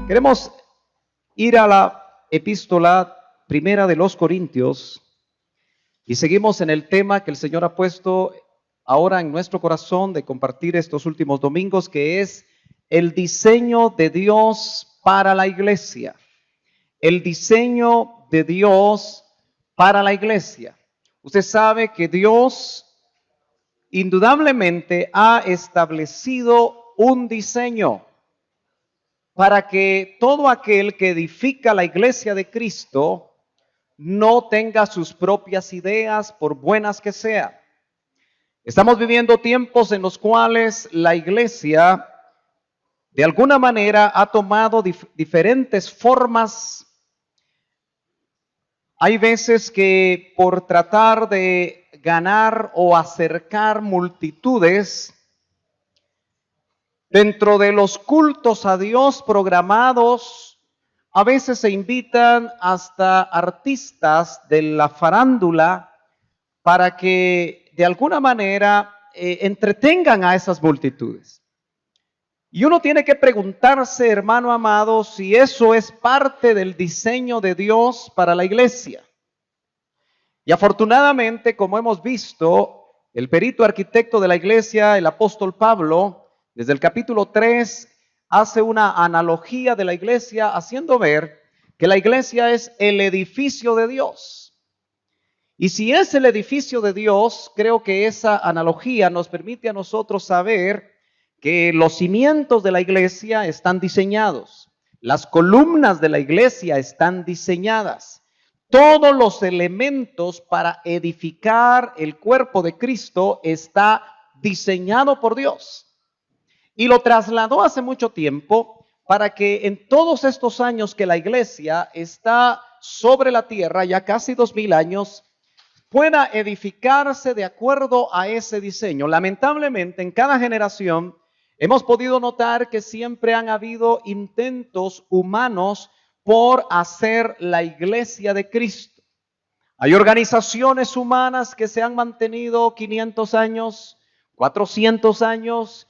Queremos ir a la epístola primera de los Corintios y seguimos en el tema que el Señor ha puesto ahora en nuestro corazón de compartir estos últimos domingos, que es el diseño de Dios para la iglesia. El diseño de Dios para la iglesia. Usted sabe que Dios indudablemente ha establecido un diseño para que todo aquel que edifica la iglesia de Cristo no tenga sus propias ideas, por buenas que sean. Estamos viviendo tiempos en los cuales la iglesia de alguna manera ha tomado diferentes formas. Hay veces que por tratar de ganar o acercar multitudes dentro de los cultos a Dios programados, a veces se invitan hasta artistas de la farándula para que de alguna manera entretengan a esas multitudes. Y uno tiene que preguntarse, hermano amado, si eso es parte del diseño de Dios para la iglesia. Y afortunadamente, como hemos visto, el perito arquitecto de la iglesia, el apóstol Pablo, desde el capítulo 3, hace una analogía de la iglesia, haciendo ver que la iglesia es el edificio de Dios. Y si es el edificio de Dios, creo que esa analogía nos permite a nosotros saber que los cimientos de la iglesia están diseñados, las columnas de la iglesia están diseñadas, todos los elementos para edificar el cuerpo de Cristo está diseñado por Dios. Y lo trasladó hace mucho tiempo para que en todos estos años que la iglesia está sobre la tierra, ya casi 2000 años, pueda edificarse de acuerdo a ese diseño. Lamentablemente, en cada generación hemos podido notar que siempre han habido intentos humanos por hacer la iglesia de Cristo. Hay organizaciones humanas que se han mantenido 500 años, 400 años,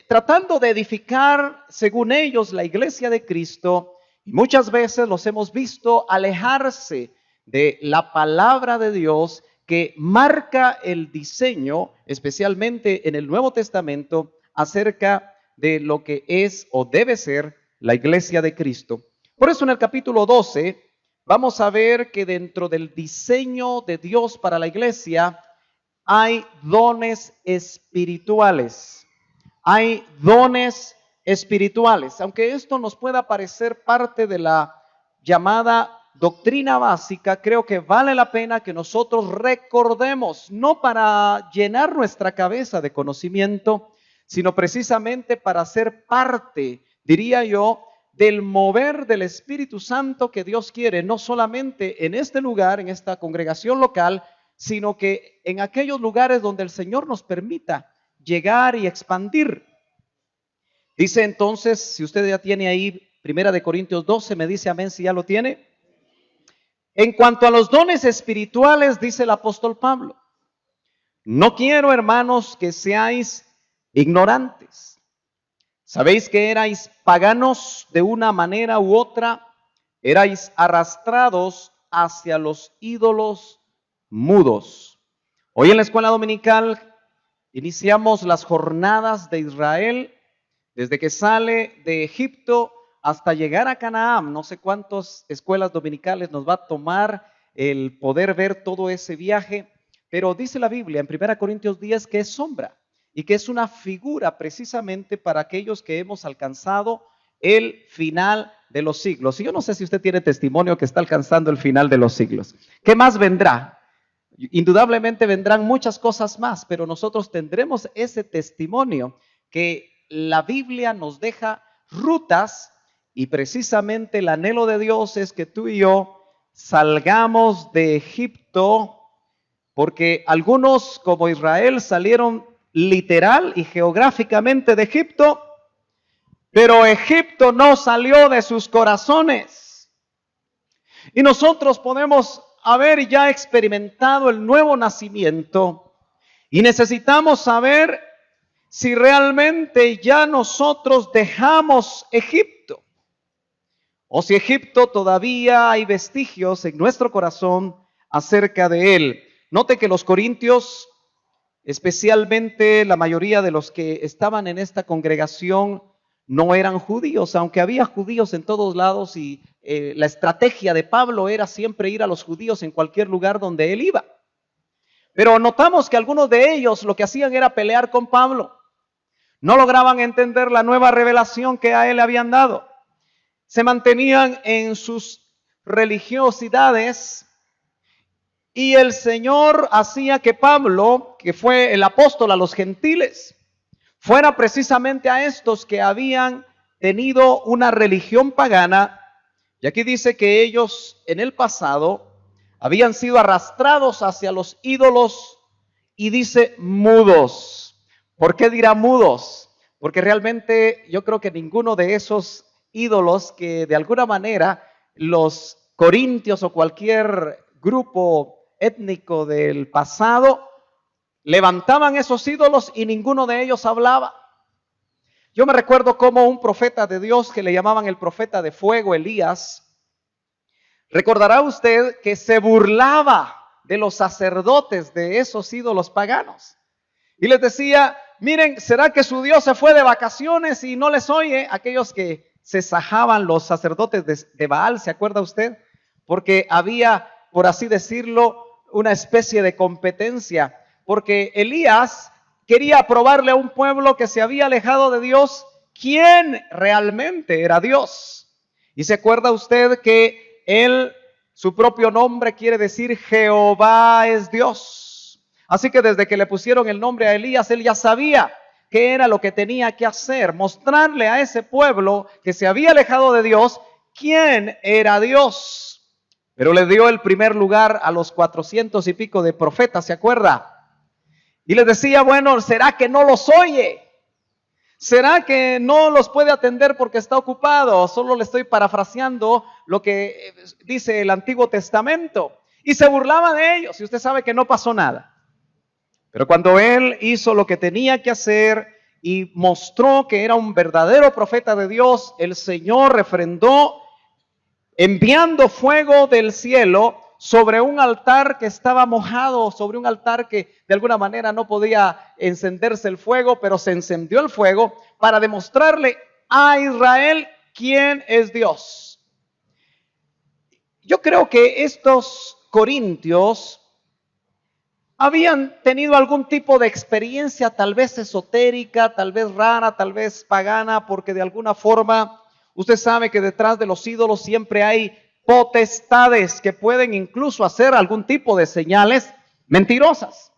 tratando de edificar, según ellos, la iglesia de Cristo. Y muchas veces los hemos visto alejarse de la palabra de Dios que marca el diseño, especialmente en el Nuevo Testamento, acerca de lo que es o debe ser la iglesia de Cristo. Por eso en el capítulo 12 vamos a ver que dentro del diseño de Dios para la iglesia hay dones espirituales. Hay dones espirituales. Aunque esto nos pueda parecer parte de la llamada doctrina básica, creo que vale la pena que nosotros recordemos, no para llenar nuestra cabeza de conocimiento, sino precisamente para ser parte, diría yo, del mover del Espíritu Santo que Dios quiere, no solamente en este lugar, en esta congregación local, sino que en aquellos lugares donde el Señor nos permita llegar y expandir. Dice entonces, si usted ya tiene ahí 1 Corintios 12, me dice amén si ya lo tiene. En cuanto a los dones espirituales, dice el apóstol Pablo, no quiero, hermanos, que seáis ignorantes. Sabéis que erais paganos de una manera u otra, erais arrastrados hacia los ídolos mudos. Hoy en la escuela dominical iniciamos las jornadas de Israel, desde que sale de Egipto hasta llegar a Canaán. No sé cuántas escuelas dominicales nos va a tomar el poder ver todo ese viaje, pero dice la Biblia en 1 Corintios 10 que es sombra y que es una figura precisamente para aquellos que hemos alcanzado el final de los siglos. Y yo no sé si usted tiene testimonio que está alcanzando el final de los siglos. ¿Qué más vendrá? Indudablemente vendrán muchas cosas más, pero nosotros tendremos ese testimonio que la Biblia nos deja rutas, y precisamente el anhelo de Dios es que tú y yo salgamos de Egipto, porque algunos como Israel salieron literal y geográficamente de Egipto, pero Egipto no salió de sus corazones. Y nosotros podemos haber ya experimentado el nuevo nacimiento y necesitamos saber si realmente ya nosotros dejamos Egipto, o si Egipto todavía hay vestigios en nuestro corazón acerca de él. Note que los corintios, especialmente la mayoría de los que estaban en esta congregación, no eran judíos, aunque había judíos en todos lados y la estrategia de Pablo era siempre ir a los judíos en cualquier lugar donde él iba. Pero notamos que algunos de ellos lo que hacían era pelear con Pablo. No lograban entender la nueva revelación que a él le habían dado. Se mantenían en sus religiosidades y el Señor hacía que Pablo, que fue el apóstol a los gentiles, fuera precisamente a estos que habían tenido una religión pagana. Y aquí dice que ellos en el pasado habían sido arrastrados hacia los ídolos y dice mudos. ¿Por qué dirá mudos? Porque realmente yo creo que ninguno de esos ídolos que de alguna manera los corintios o cualquier grupo étnico del pasado levantaban esos ídolos y ninguno de ellos hablaba. Yo me recuerdo como un profeta de Dios que le llamaban el profeta de fuego, Elías. Recordará usted que se burlaba de los sacerdotes de esos ídolos paganos. Y les decía, miren, ¿será que su Dios se fue de vacaciones y no les oye? Aquellos que se sajaban los sacerdotes de Baal, ¿se acuerda usted? Porque había, por así decirlo, una especie de competencia. Porque Elías quería probarle a un pueblo que se había alejado de Dios quién realmente era Dios. Y se acuerda usted que él, su propio nombre quiere decir Jehová es Dios. Así que desde que le pusieron el nombre a Elías, él ya sabía qué era lo que tenía que hacer, mostrarle a ese pueblo que se había alejado de Dios quién era Dios. Pero le dio el primer lugar a los 400 y pico de profetas, ¿se acuerda? Y les decía, bueno, ¿será que no los oye? ¿Será que no los puede atender porque está ocupado? Solo le estoy parafraseando lo que dice el Antiguo Testamento. Y se burlaba de ellos, y usted sabe que no pasó nada. Pero cuando él hizo lo que tenía que hacer y mostró que era un verdadero profeta de Dios, el Señor refrendó enviando fuego del cielo sobre un altar que estaba mojado, sobre un altar que de alguna manera no podía encenderse el fuego, pero se encendió el fuego para demostrarle a Israel quién es Dios. Yo creo que estos corintios habían tenido algún tipo de experiencia, tal vez esotérica, tal vez rara, tal vez pagana, porque de alguna forma usted sabe que detrás de los ídolos siempre hay potestades que pueden incluso hacer algún tipo de señales mentirosas.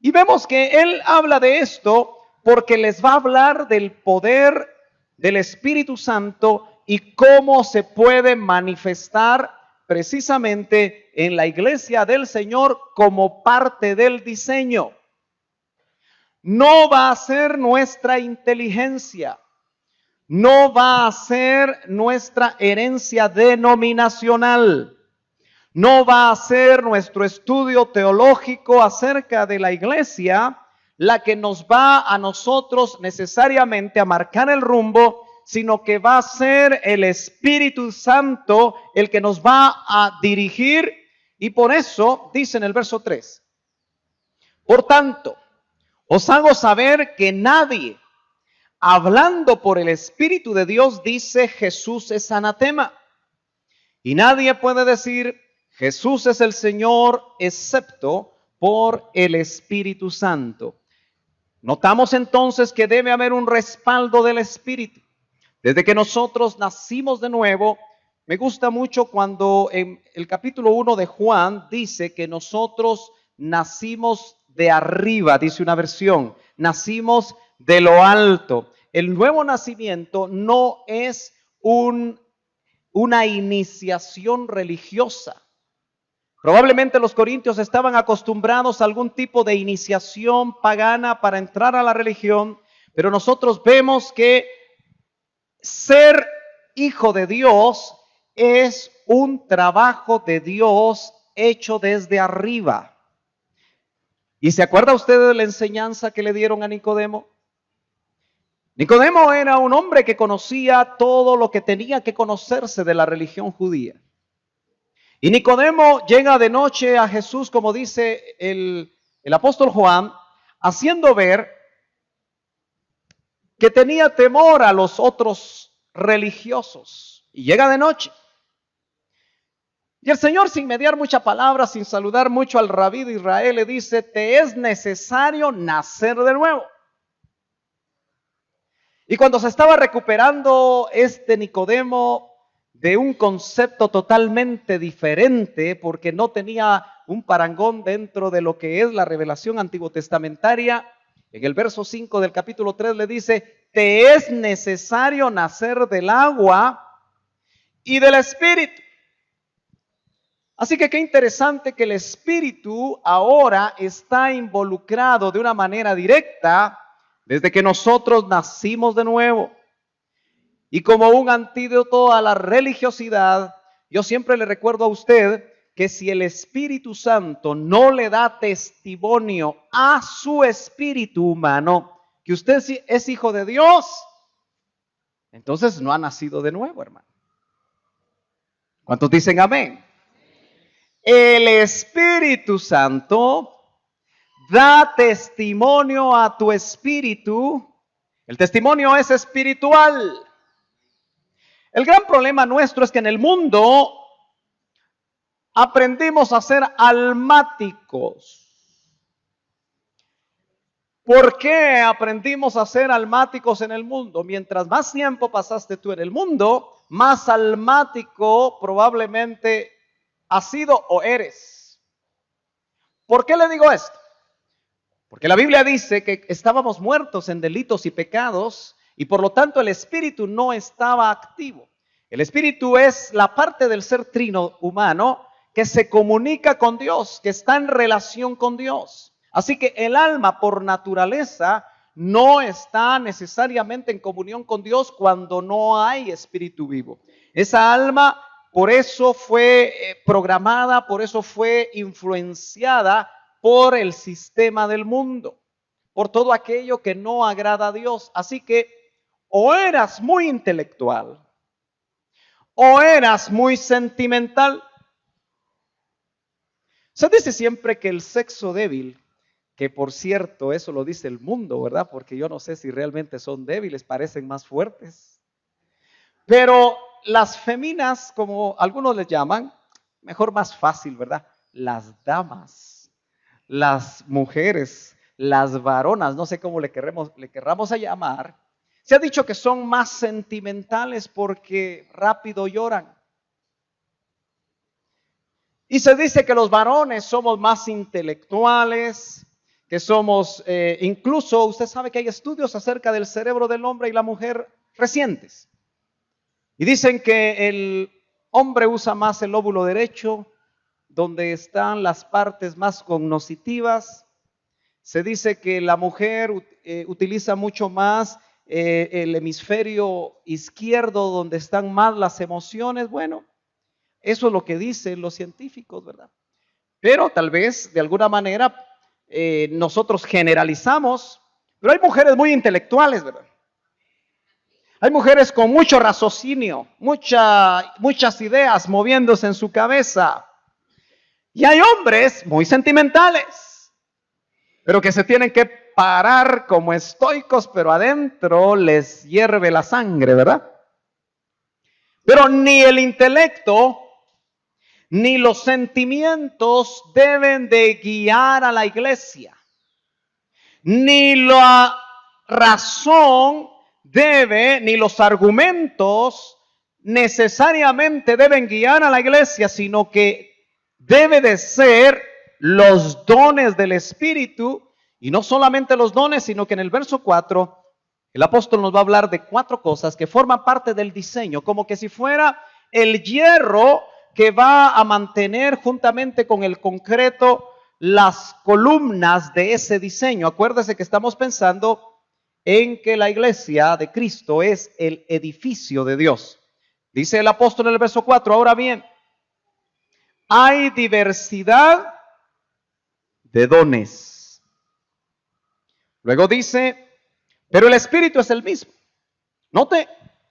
Y vemos que él habla de esto porque les va a hablar del poder del Espíritu Santo y cómo se puede manifestar precisamente en la iglesia del Señor como parte del diseño. No va a ser nuestra inteligencia, no va a ser nuestra herencia denominacional, no va a ser nuestro estudio teológico acerca de la iglesia la que nos va a nosotros necesariamente a marcar el rumbo, sino que va a ser el Espíritu Santo el que nos va a dirigir. Y por eso dice en el verso 3, por tanto, os hago saber que nadie, hablando por el Espíritu de Dios, dice Jesús es anatema. Y nadie puede decir Jesús es el Señor, excepto por el Espíritu Santo. Notamos entonces que debe haber un respaldo del Espíritu. Desde que nosotros nacimos de nuevo, me gusta mucho cuando en el capítulo 1 de Juan dice que nosotros nacimos de arriba, dice una versión, nacimos de lo alto. El nuevo nacimiento no es una iniciación religiosa. Probablemente los corintios estaban acostumbrados a algún tipo de iniciación pagana para entrar a la religión, pero nosotros vemos que ser hijo de Dios es un trabajo de Dios hecho desde arriba. ¿Y se acuerda usted de la enseñanza que le dieron a Nicodemo? Nicodemo era un hombre que conocía todo lo que tenía que conocerse de la religión judía. Y Nicodemo llega de noche a Jesús, como dice el apóstol Juan, haciendo ver que tenía temor a los otros religiosos. Y llega de noche. Y el Señor, sin mediar mucha palabra, sin saludar mucho al rabí de Israel, le dice, te es necesario nacer de nuevo. Y cuando se estaba recuperando Nicodemo de un concepto totalmente diferente, porque no tenía un parangón dentro de lo que es la revelación antiguo testamentaria, en el verso 5 del capítulo 3 le dice, te es necesario nacer del agua y del Espíritu. Así que qué interesante que el Espíritu ahora está involucrado de una manera directa desde que nosotros nacimos de nuevo. Y como un antídoto a la religiosidad, yo siempre le recuerdo a usted que si el Espíritu Santo no le da testimonio a su espíritu humano que usted es hijo de Dios, entonces no ha nacido de nuevo, hermano. ¿Cuántos dicen amén? El Espíritu Santo da testimonio a tu espíritu. El testimonio es espiritual. El gran problema nuestro es que en el mundo aprendimos a ser almáticos. ¿Por qué aprendimos a ser almáticos en el mundo? Mientras más tiempo pasaste tú en el mundo, más almático probablemente has sido o eres. ¿Por qué le digo esto? Porque la Biblia dice que estábamos muertos en delitos y pecados y por lo tanto el espíritu no estaba activo. El espíritu es la parte del ser trino humano que se comunica con Dios, que está en relación con Dios. Así que el alma por naturaleza no está necesariamente en comunión con Dios cuando no hay espíritu vivo. Esa alma por eso fue programada, por eso fue influenciada por el sistema del mundo, por todo aquello que no agrada a Dios. Así que o eras muy intelectual o eras muy sentimental. Se dice siempre que el sexo débil, que por cierto eso lo dice el mundo, ¿verdad? Porque yo no sé si realmente son débiles, parecen más fuertes. Pero las feminas, como algunos les llaman, mejor más fácil, ¿verdad? Las damas, las mujeres, las varonas, no sé cómo le querramos a llamar, se ha dicho que son más sentimentales porque rápido lloran. Y se dice que los varones somos más intelectuales, que somos, incluso usted sabe que hay estudios acerca del cerebro del hombre y la mujer recientes. Y dicen que el hombre usa más el lóbulo derecho, donde están las partes más cognitivas. Se dice que la mujer utiliza mucho más el hemisferio izquierdo, donde están más las emociones. Bueno, eso es lo que dicen los científicos, ¿verdad? Pero tal vez de alguna manera nosotros generalizamos, pero hay mujeres muy intelectuales, ¿verdad? Hay mujeres con mucho raciocinio, muchas ideas moviéndose en su cabeza. Y hay hombres muy sentimentales, pero que se tienen que parar como estoicos, pero adentro les hierve la sangre, ¿verdad? Pero ni el intelecto ni los sentimientos deben de guiar a la iglesia, ni la razón ni los argumentos necesariamente deben guiar a la iglesia, sino que debe de ser los dones del Espíritu, y no solamente los dones, sino que en el verso 4, el apóstol nos va a hablar de 4 cosas que forman parte del diseño, como que si fuera el hierro que va a mantener juntamente con el concreto las columnas de ese diseño. Acuérdese que estamos pensando en que la iglesia de Cristo es el edificio de Dios. Dice el apóstol en el verso 4, ahora bien, hay diversidad de dones. Luego dice, pero el Espíritu es el mismo. Note,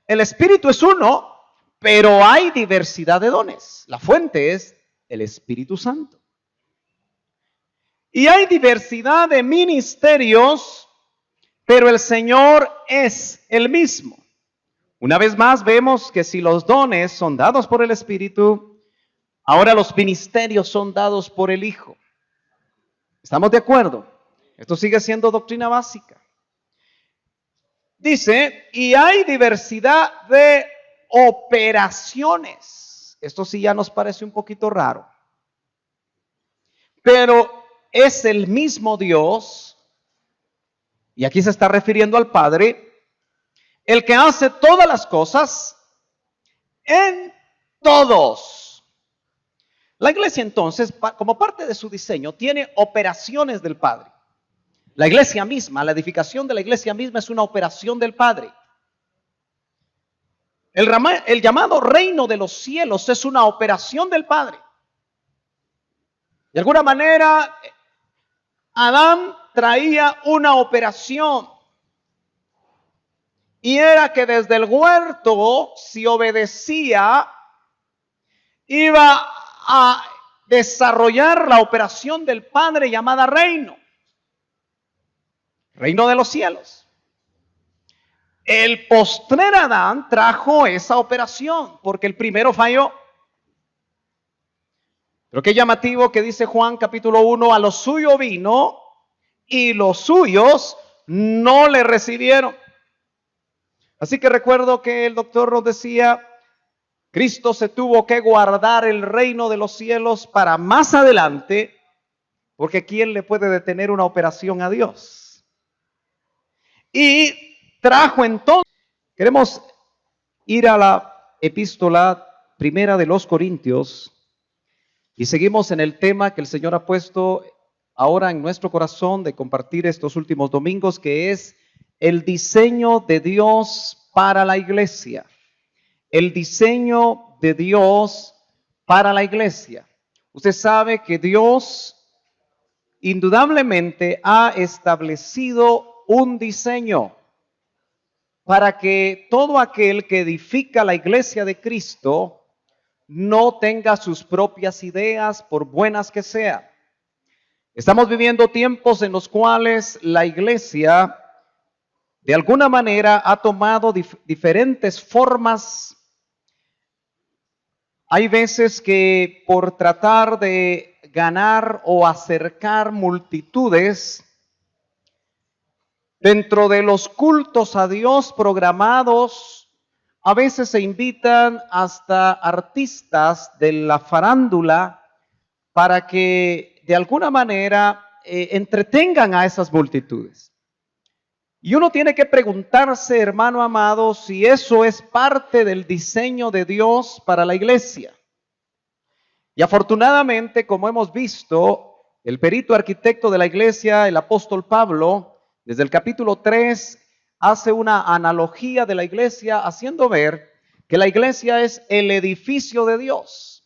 el Espíritu es uno, pero hay diversidad de dones. La fuente es el Espíritu Santo. Y hay diversidad de ministerios, pero el Señor es el mismo. Una vez más vemos que si los dones son dados por el Espíritu, ahora los ministerios son dados por el Hijo. ¿Estamos de acuerdo? Esto sigue siendo doctrina básica. Dice, y hay diversidad de operaciones. Esto sí ya nos parece un poquito raro. Pero es el mismo Dios, y aquí se está refiriendo al Padre, el que hace todas las cosas en todos. La iglesia entonces, como parte de su diseño, tiene operaciones del Padre. La iglesia misma, la edificación de la iglesia misma es una operación del Padre. El llamado reino de los cielos es una operación del Padre. De alguna manera, Adán traía una operación. Y era que desde el huerto, si obedecía, iba a desarrollar la operación del Padre llamada reino. Reino de los cielos. El postrer Adán trajo esa operación, porque el primero falló. Pero qué llamativo que dice Juan capítulo 1, a lo suyo vino y los suyos no le recibieron. Así que recuerdo que el doctor nos decía, Cristo se tuvo que guardar el reino de los cielos para más adelante, porque ¿quién le puede detener una operación a Dios? Y trajo entonces, queremos ir a la epístola primera de los Corintios y seguimos en el tema que el Señor ha puesto ahora en nuestro corazón de compartir estos últimos domingos, que es el diseño de Dios para la iglesia. El diseño de Dios para la iglesia. Usted sabe que Dios indudablemente ha establecido un diseño para que todo aquel que edifica la iglesia de Cristo no tenga sus propias ideas, por buenas que sean. Estamos viviendo tiempos en los cuales la iglesia de alguna manera ha tomado diferentes formas. Hay veces que por tratar de ganar o acercar multitudes, dentro de los cultos a Dios programados, a veces se invitan hasta artistas de la farándula para que de alguna manera entretengan a esas multitudes. Y uno tiene que preguntarse, hermano amado, si eso es parte del diseño de Dios para la iglesia. Y afortunadamente, como hemos visto, el perito arquitecto de la iglesia, el apóstol Pablo, desde el capítulo 3, hace una analogía de la iglesia, haciendo ver que la iglesia es el edificio de Dios.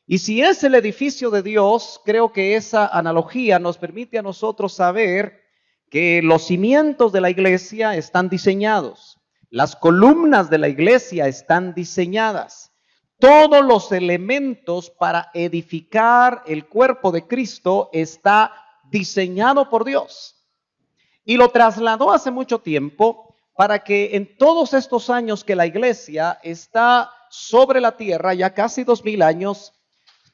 Y si es el edificio de Dios, creo que esa analogía nos permite a nosotros saber que los cimientos de la iglesia están diseñados, las columnas de la iglesia están diseñadas, todos los elementos para edificar el cuerpo de Cristo está diseñado por Dios. Y lo trasladó hace mucho tiempo para que en todos estos años que la iglesia está sobre la tierra, ya casi 2000 años,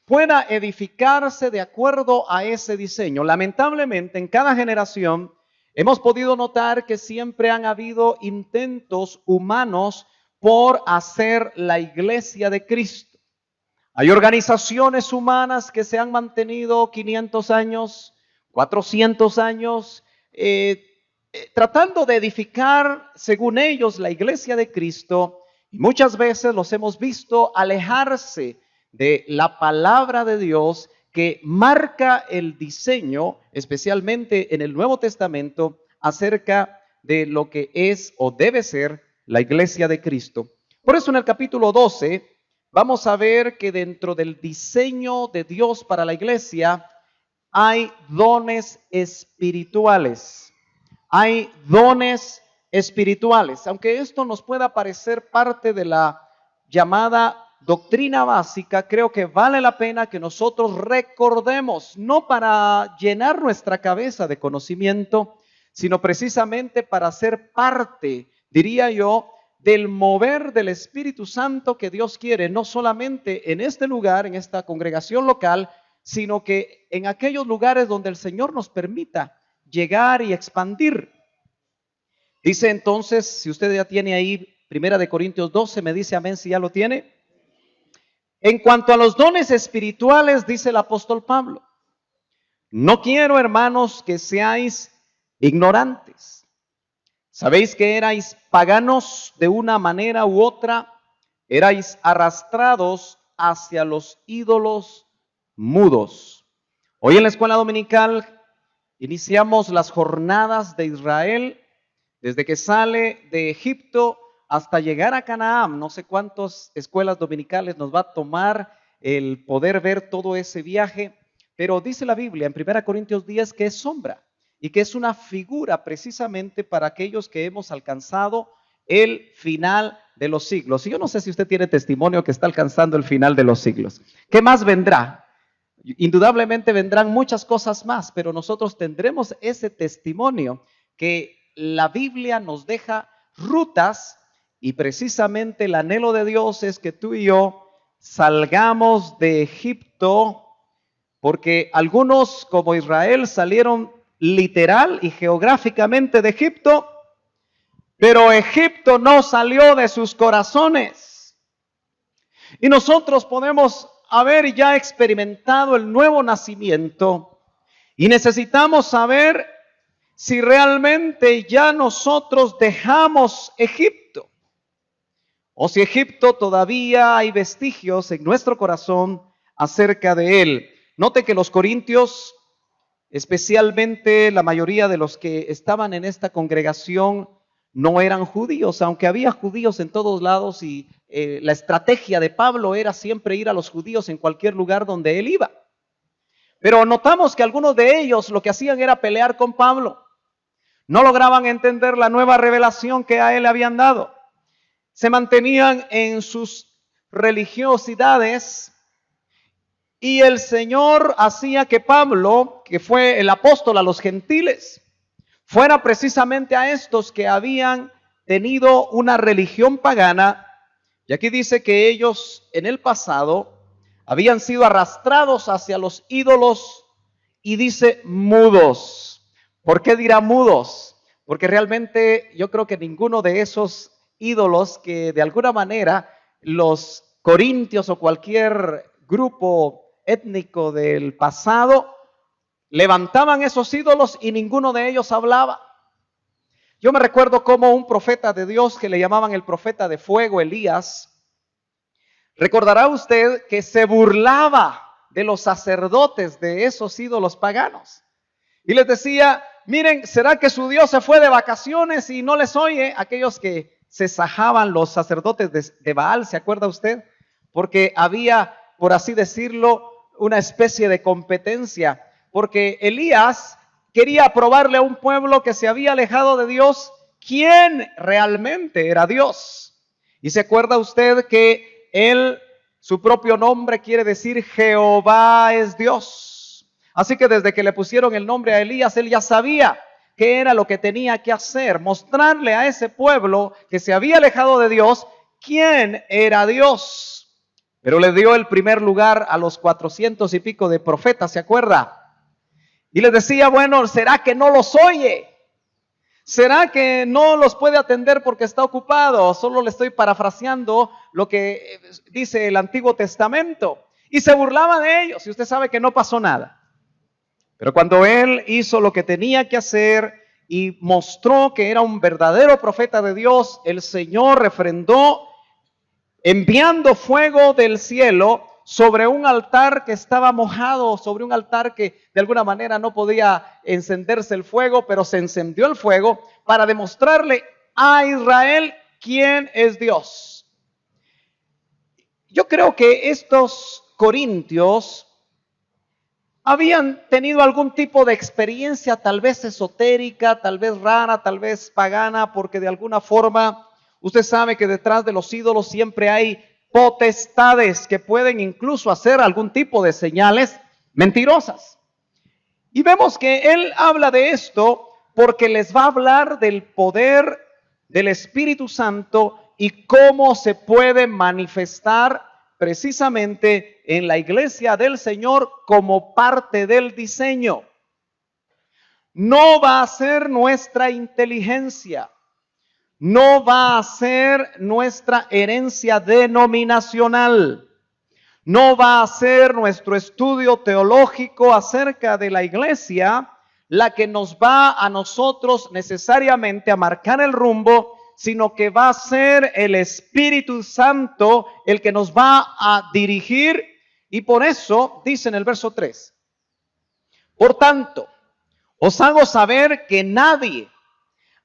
pueda edificarse de acuerdo a ese diseño. Lamentablemente, en cada generación hemos podido notar que siempre han habido intentos humanos por hacer la iglesia de Cristo. Hay organizaciones humanas que se han mantenido 500 años, 400 años, tratando de edificar, según ellos, la iglesia de Cristo, y muchas veces los hemos visto alejarse de la palabra de Dios que marca el diseño, especialmente en el Nuevo Testamento, acerca de lo que es o debe ser la iglesia de Cristo. Por eso en el capítulo 12 vamos a ver que dentro del diseño de Dios para la iglesia hay dones espirituales. hay dones espirituales. Aunque esto nos pueda parecer parte de la llamada doctrina básica, creo que vale la pena que nosotros recordemos, no para llenar nuestra cabeza de conocimiento, sino precisamente para ser parte, diría yo, del mover del Espíritu Santo que Dios quiere, no solamente en este lugar, en esta congregación local, sino que en aquellos lugares donde el Señor nos permita llegar y expandir. Dice entonces, si usted ya tiene ahí 1 Corintios 12, me dice amén si ya lo tiene. En cuanto a los dones espirituales, dice el apóstol Pablo, no quiero, hermanos, que seáis ignorantes. Sabéis que erais paganos de una manera u otra, erais arrastrados hacia los ídolos mudos. Hoy en la escuela dominical iniciamos las jornadas de Israel desde que sale de Egipto hasta llegar a Canaán. No sé cuántas escuelas dominicales nos va a tomar el poder ver todo ese viaje, pero dice la Biblia en 1 Corintios 10 que es sombra y que es una figura precisamente para aquellos que hemos alcanzado el final de los siglos. Y yo no sé si usted tiene testimonio que está alcanzando el final de los siglos. ¿Qué más vendrá? Indudablemente vendrán muchas cosas más, pero nosotros tendremos ese testimonio que la Biblia nos deja rutas y precisamente el anhelo de Dios es que tú y yo salgamos de Egipto, porque algunos como Israel salieron literal y geográficamente de Egipto, pero Egipto no salió de sus corazones. Y nosotros podemos haber ya experimentado el nuevo nacimiento y necesitamos saber si realmente ya nosotros dejamos Egipto o si Egipto todavía hay vestigios en nuestro corazón acerca de él. Note que los corintios, especialmente la mayoría de los que estaban en esta congregación, no eran judíos, aunque había judíos en todos lados y la estrategia de Pablo era siempre ir a los judíos en cualquier lugar donde él iba. Pero notamos que algunos de ellos lo que hacían era pelear con Pablo. No lograban entender la nueva revelación que a él le habían dado. Se mantenían en sus religiosidades y el Señor hacía que Pablo, que fue el apóstol a los gentiles, fuera precisamente a estos que habían tenido una religión pagana. Y aquí dice que ellos en el pasado habían sido arrastrados hacia los ídolos y dice mudos. ¿Por qué dirá mudos? Porque realmente yo creo que ninguno de esos ídolos que de alguna manera los corintios o cualquier grupo étnico del pasado levantaban esos ídolos y ninguno de ellos hablaba. Yo me recuerdo como un profeta de Dios que le llamaban el profeta de fuego, Elías. Recordará usted que se burlaba de los sacerdotes de esos ídolos paganos. Y les decía, miren, ¿será que su Dios se fue de vacaciones y no les oye? Aquellos que se sajaban los sacerdotes de Baal, ¿se acuerda usted? Porque había, por así decirlo, una especie de competencia. Porque Elías quería probarle a un pueblo que se había alejado de Dios quién realmente era Dios. Y se acuerda usted que él, su propio nombre quiere decir Jehová es Dios. Así que desde que le pusieron el nombre a Elías, él ya sabía qué era lo que tenía que hacer, mostrarle a ese pueblo que se había alejado de Dios quién era Dios. Pero le dio el primer lugar a los 400 y pico de profetas, ¿se acuerda? Y les decía, bueno, ¿será que no los oye? ¿Será que no los puede atender porque está ocupado? Solo le estoy parafraseando lo que dice el Antiguo Testamento. Y se burlaba de ellos, y usted sabe que no pasó nada. Pero cuando él hizo lo que tenía que hacer y mostró que era un verdadero profeta de Dios, el Señor refrendó enviando fuego del cielo sobre un altar que estaba mojado, sobre un altar que de alguna manera no podía encenderse el fuego, pero se encendió el fuego para demostrarle a Israel quién es Dios. Yo creo que estos corintios habían tenido algún tipo de experiencia, tal vez esotérica, tal vez rara, tal vez pagana, porque de alguna forma usted sabe que detrás de los ídolos siempre hay potestades que pueden incluso hacer algún tipo de señales mentirosas. Y vemos que él habla de esto porque les va a hablar del poder del Espíritu Santo y cómo se puede manifestar precisamente en la iglesia del Señor como parte del diseño. No va a ser nuestra inteligencia, no va a ser nuestra herencia denominacional, no va a ser nuestro estudio teológico acerca de la iglesia la que nos va a nosotros necesariamente a marcar el rumbo, sino que va a ser el Espíritu Santo el que nos va a dirigir. Y por eso dice en el verso 3, por tanto, os hago saber que nadie,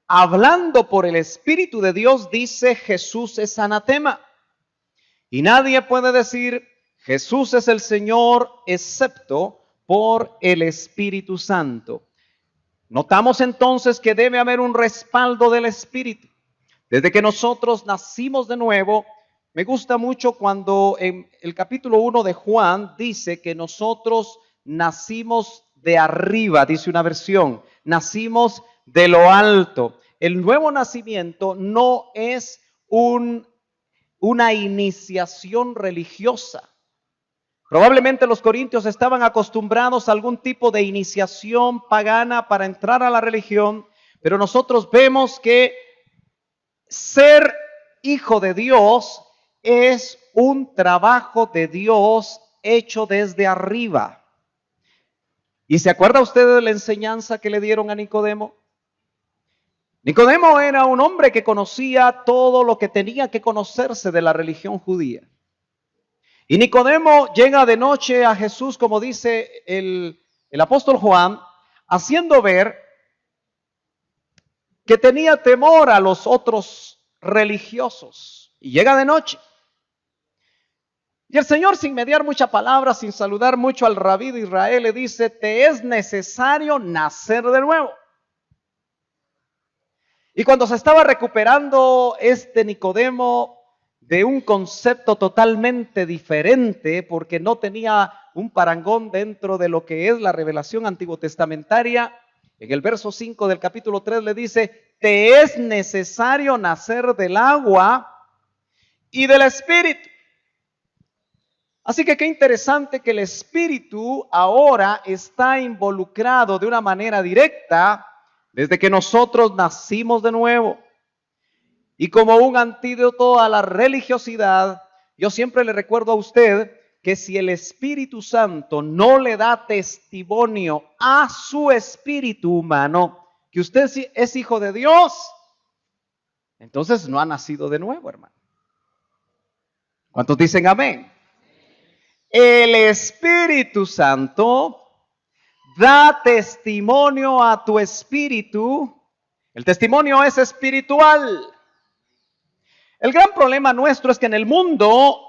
hablando por el Espíritu de Dios, dice Jesús es anatema. Y nadie puede decir Jesús es el Señor excepto por el Espíritu Santo. Notamos entonces que debe haber un respaldo del Espíritu. Desde que nosotros nacimos de nuevo, me gusta mucho cuando en el capítulo 1 de Juan dice que nosotros nacimos de arriba, dice una versión, nacimos de lo alto. El nuevo nacimiento no es una iniciación religiosa. Probablemente los corintios estaban acostumbrados a algún tipo de iniciación pagana para entrar a la religión, pero nosotros vemos que ser hijo de Dios es un trabajo de Dios hecho desde arriba. ¿Y se acuerda usted de la enseñanza que le dieron a Nicodemo? Nicodemo era un hombre que conocía todo lo que tenía que conocerse de la religión judía. Y Nicodemo llega de noche a Jesús, como dice el apóstol Juan, haciendo ver que tenía temor a los otros religiosos. Y llega de noche. Y el Señor, sin mediar mucha palabra, sin saludar mucho al rabí de Israel, le dice, te es necesario nacer de nuevo. Y cuando se estaba recuperando Nicodemo de un concepto totalmente diferente, porque no tenía un parangón dentro de lo que es la revelación antiguo testamentaria, en el verso 5 del capítulo 3 le dice, te es necesario nacer del agua y del Espíritu. Así que qué interesante que el Espíritu ahora está involucrado de una manera directa desde que nosotros nacimos de nuevo. Y como un antídoto a la religiosidad, yo siempre le recuerdo a usted que si el Espíritu Santo no le da testimonio a su espíritu humano que usted es hijo de Dios, entonces no ha nacido de nuevo, hermano. ¿Cuántos dicen amén? El Espíritu Santo da testimonio a tu espíritu. El testimonio es espiritual. El gran problema nuestro es que en el mundo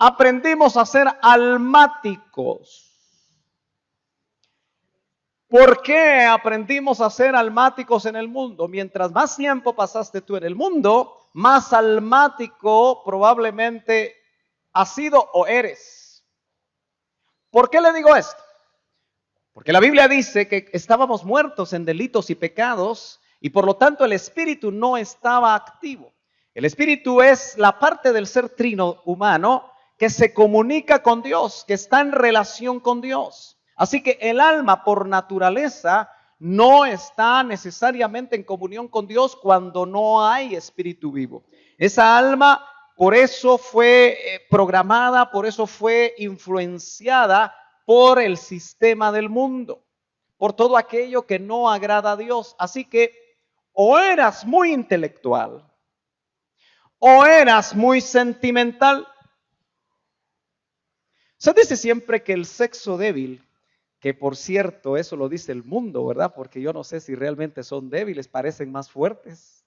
aprendimos a ser almáticos. ¿Por qué aprendimos a ser almáticos en el mundo? Mientras más tiempo pasaste tú en el mundo, más almático probablemente has sido o eres. ¿Por qué le digo esto? Porque la Biblia dice que estábamos muertos en delitos y pecados y por lo tanto el espíritu no estaba activo. El espíritu es la parte del ser trino humano que se comunica con Dios, que está en relación con Dios. Así que el alma por naturaleza no está necesariamente en comunión con Dios cuando no hay espíritu vivo. Esa alma por eso fue programada, por eso fue influenciada por el sistema del mundo, por todo aquello que no agrada a Dios. Así que o eras muy intelectual o eras muy sentimental. Se dice siempre que el sexo débil, que por cierto eso lo dice el mundo, ¿verdad? Porque yo no sé si realmente son débiles, parecen más fuertes.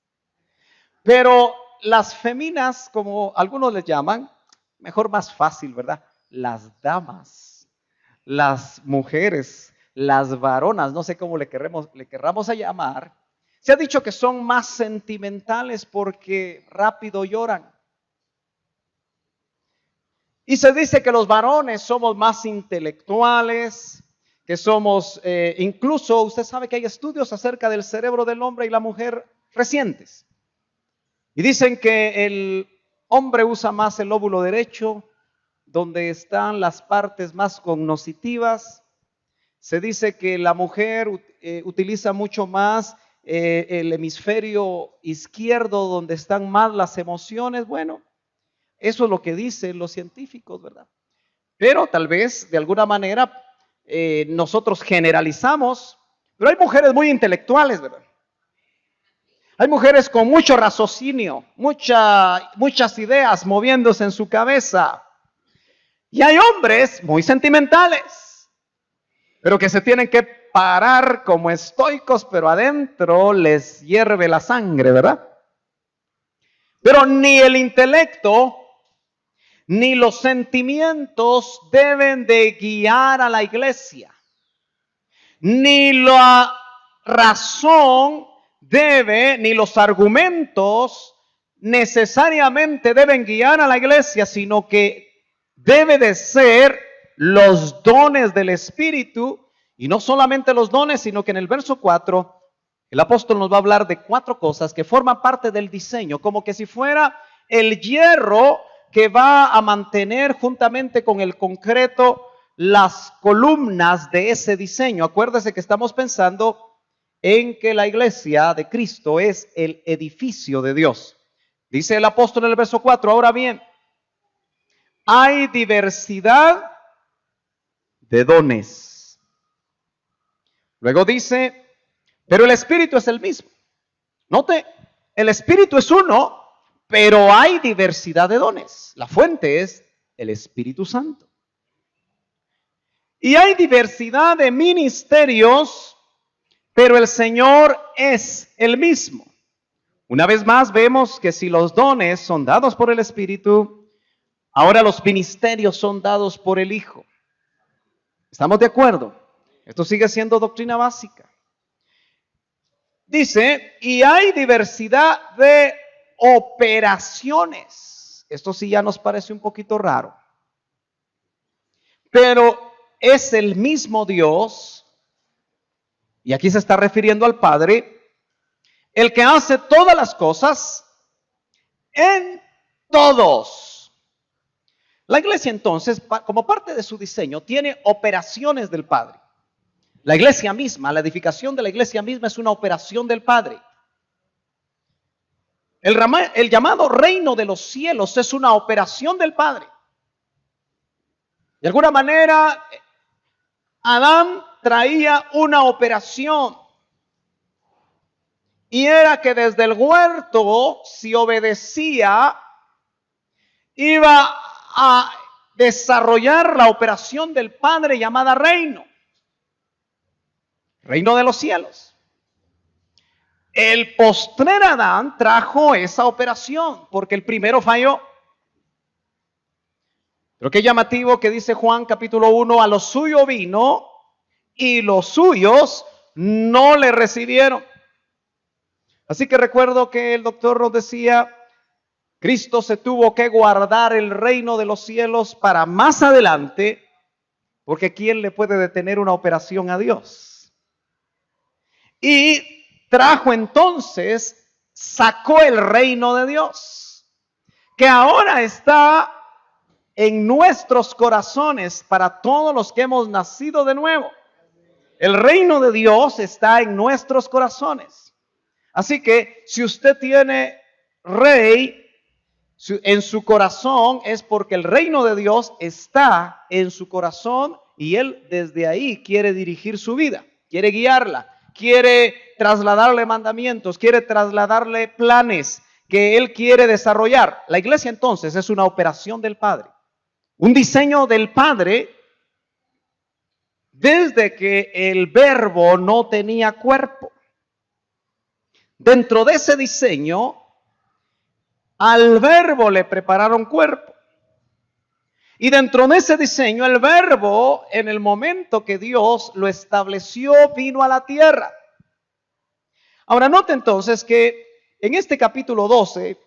Pero las feminas, como algunos les llaman, mejor más fácil, ¿verdad? Las damas. las mujeres, las varonas, no sé cómo le querramos a llamar, se ha dicho que son más sentimentales porque rápido lloran. Y se dice que los varones somos más intelectuales, que somos, incluso usted sabe que hay estudios acerca del cerebro del hombre y la mujer recientes. Y dicen que el hombre usa más el lóbulo derecho, donde están las partes más cognitivas. Se dice que la mujer utiliza mucho más el hemisferio izquierdo, donde están más las emociones. Bueno, eso es lo que dicen los científicos, ¿verdad? Pero tal vez de alguna manera nosotros generalizamos, pero hay mujeres muy intelectuales, ¿verdad? Hay mujeres con mucho raciocinio, muchas ideas moviéndose en su cabeza. Y hay hombres muy sentimentales, pero que se tienen que parar como estoicos, pero adentro les hierve la sangre, ¿verdad? Pero ni el intelecto ni los sentimientos deben de guiar a la iglesia, ni la razón ni los argumentos necesariamente deben guiar a la iglesia, sino que debe de ser los dones del Espíritu, y no solamente los dones, sino que en el verso 4, el apóstol nos va a hablar de 4 cosas que forman parte del diseño, como que si fuera el hierro que va a mantener juntamente con el concreto las columnas de ese diseño. Acuérdese que estamos pensando en que la iglesia de Cristo es el edificio de Dios. Dice el apóstol en el verso 4, ahora bien, hay diversidad de dones. Luego dice, pero el Espíritu es el mismo. Note, el Espíritu es uno, pero hay diversidad de dones. La fuente es el Espíritu Santo. Y hay diversidad de ministerios, pero el Señor es el mismo. Una vez más vemos que si los dones son dados por el Espíritu, ahora los ministerios son dados por el Hijo. ¿Estamos de acuerdo? Esto sigue siendo doctrina básica. Dice, y hay diversidad de operaciones. Esto sí ya nos parece un poquito raro. Pero es el mismo Dios, y aquí se está refiriendo al Padre, el que hace todas las cosas en todos. La iglesia entonces, como parte de su diseño, tiene operaciones del Padre. La iglesia misma, la edificación de la iglesia misma es una operación del Padre. El llamado reino de los cielos es una operación del Padre. De alguna manera, Adán traía una operación. Y era que desde el huerto, si obedecía, iba a desarrollar la operación del Padre llamada reino. Reino de los cielos. El postrer Adán trajo esa operación porque el primero falló. Pero qué llamativo que dice Juan capítulo 1, a lo suyo vino y los suyos no le recibieron. Así que recuerdo que el doctor nos decía, Cristo se tuvo que guardar el reino de los cielos para más adelante, porque ¿quién le puede detener una operación a Dios? Y trajo entonces, sacó el reino de Dios, que ahora está en nuestros corazones para todos los que hemos nacido de nuevo. El reino de Dios está en nuestros corazones. Así que si usted tiene rey en su corazón, es porque el reino de Dios está en su corazón y Él desde ahí quiere dirigir su vida, quiere guiarla, quiere trasladarle mandamientos, quiere trasladarle planes que Él quiere desarrollar. La iglesia entonces es una operación del Padre, un diseño del Padre desde que el Verbo no tenía cuerpo. Dentro de ese diseño, al Verbo le prepararon cuerpo. Y dentro de ese diseño, el verbo, en el momento que Dios lo estableció, vino a la tierra. Ahora, note entonces que en este capítulo 12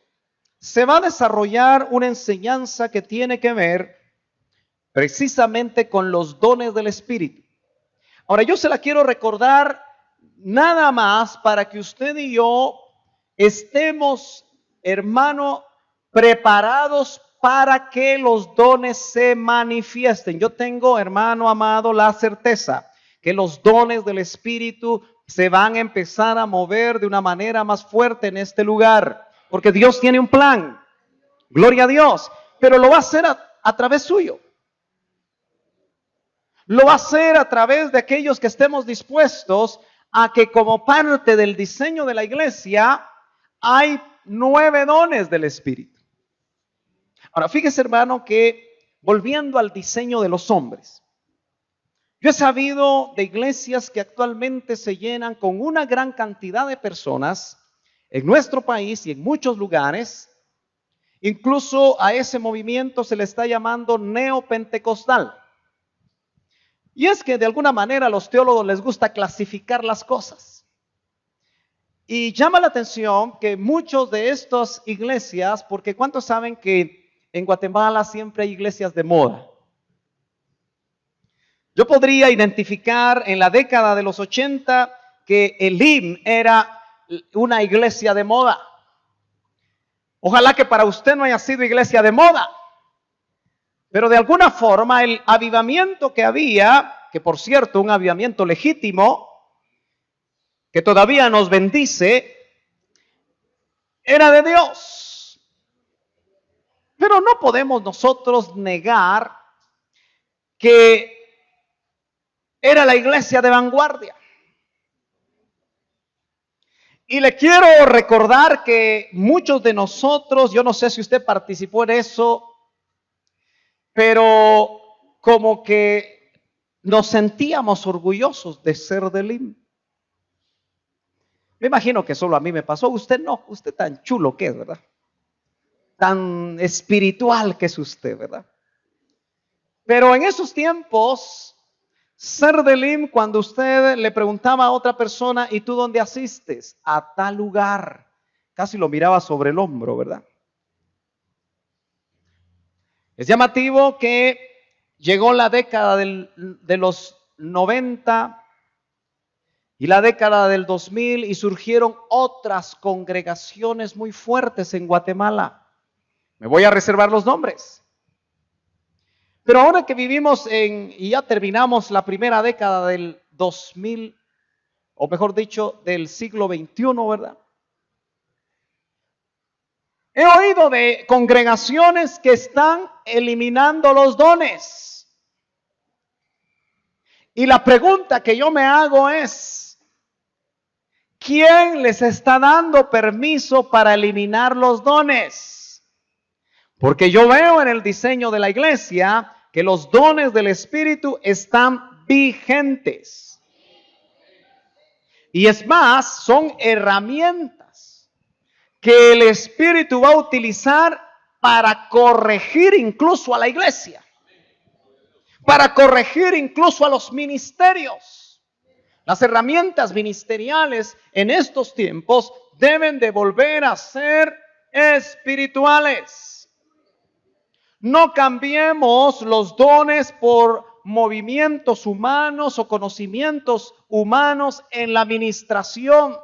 se va a desarrollar una enseñanza que tiene que ver precisamente con los dones del Espíritu. Ahora, yo se la quiero recordar nada más para que usted y yo estemos, hermano, preparados para que los dones se manifiesten. Yo tengo, hermano amado, la certeza que los dones del Espíritu se van a empezar a mover de una manera más fuerte en este lugar, porque Dios tiene un plan, gloria a Dios, pero lo va a hacer a través suyo. Lo va a hacer a través de aquellos que estemos dispuestos a que como parte del diseño de la iglesia hay 9 dones del Espíritu. Ahora, fíjese, hermano, que volviendo al diseño de los hombres, yo he sabido de iglesias que actualmente se llenan con una gran cantidad de personas en nuestro país y en muchos lugares. Incluso a ese movimiento se le está llamando neopentecostal. Y es que de alguna manera a los teólogos les gusta clasificar las cosas. Y llama la atención que muchos de estas iglesias, porque ¿cuántos saben que en Guatemala siempre hay iglesias de moda? Yo podría identificar en la década de los 80 que Elim era una iglesia de moda. Ojalá que para usted no haya sido iglesia de moda. Pero de alguna forma el avivamiento que había, que por cierto un avivamiento legítimo, que todavía nos bendice, era de Dios. Pero no podemos nosotros negar que era la iglesia de vanguardia. Y le quiero recordar que muchos de nosotros, yo no sé si usted participó en eso, pero como que nos sentíamos orgullosos de ser del Elim. Me imagino que solo a mí me pasó, usted no, usted tan chulo que es, ¿verdad? Tan espiritual que es usted, ¿verdad? Pero en esos tiempos, ser del Elim, cuando usted le preguntaba a otra persona, ¿y tú dónde asistes? A tal lugar. Casi lo miraba sobre el hombro, ¿verdad? Es llamativo que llegó la década de los 90 y la década del 2000 y surgieron otras congregaciones muy fuertes en Guatemala. Me voy a reservar los nombres. Pero ahora que vivimos y ya terminamos la primera década del 2000, o mejor dicho, del siglo XXI, ¿verdad? He oído de congregaciones que están eliminando los dones. Y la pregunta que yo me hago es, ¿quién les está dando permiso para eliminar los dones? Porque yo veo en el diseño de la iglesia que los dones del Espíritu están vigentes. Y es más, son herramientas que el Espíritu va a utilizar para corregir incluso a la iglesia, para corregir incluso a los ministerios. Las herramientas ministeriales en estos tiempos deben de volver a ser espirituales. No cambiemos los dones por movimientos humanos o conocimientos humanos en la administración.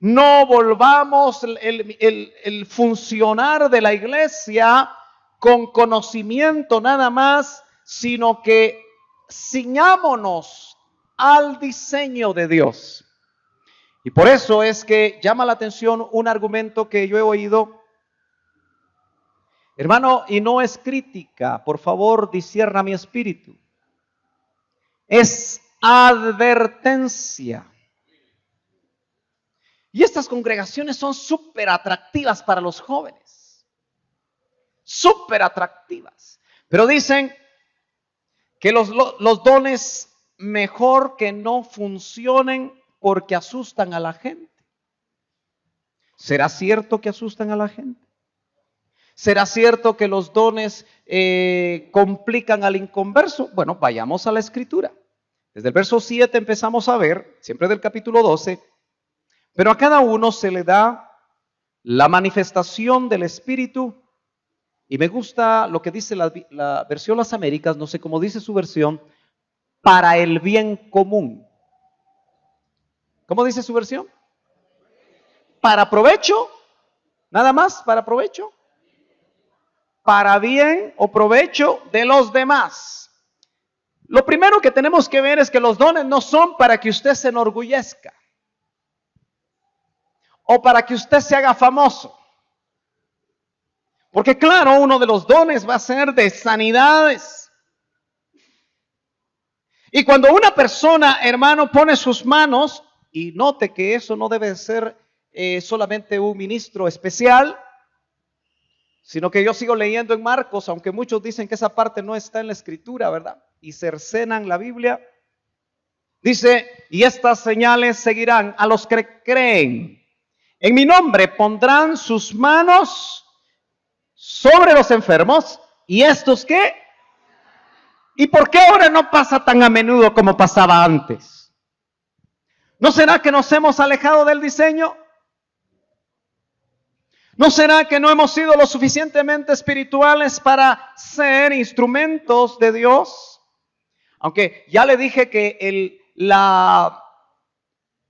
No volvamos el funcionar de la iglesia con conocimiento nada más, sino que ciñámonos al diseño de Dios. Y por eso es que llama la atención un argumento que yo he oído. Hermano, y no es crítica, por favor, discierna mi espíritu. Es advertencia. Y estas congregaciones son súper atractivas para los jóvenes. Súper atractivas. Pero dicen que los dones mejor que no funcionen porque asustan a la gente. ¿Será cierto que asustan a la gente? ¿Será cierto que los dones complican al inconverso? Bueno, vayamos a la Escritura. Desde el verso 7 empezamos a ver, siempre del capítulo 12, pero a cada uno se le da la manifestación del Espíritu. Y me gusta lo que dice la versión Las Américas, no sé cómo dice su versión, para el bien común. ¿Cómo dice su versión? Para provecho, nada más, para provecho. Para bien o provecho de los demás. Lo primero que tenemos que ver es que los dones no son para que usted se enorgullezca o para que usted se haga famoso. Porque claro, uno de los dones va a ser de sanidades. Y cuando una persona, hermano, pone sus manos, y note que eso no debe ser solamente un ministro especial, sino que yo sigo leyendo en Marcos, aunque muchos dicen que esa parte no está en la Escritura, ¿verdad? Y cercenan la Biblia. Dice, y estas señales seguirán a los que creen. En mi nombre pondrán sus manos sobre los enfermos. ¿Y estos qué? ¿Y por qué ahora no pasa tan a menudo como pasaba antes? ¿No será que nos hemos alejado del diseño? ¿No será que no hemos sido lo suficientemente espirituales para ser instrumentos de Dios? Aunque ya le dije que la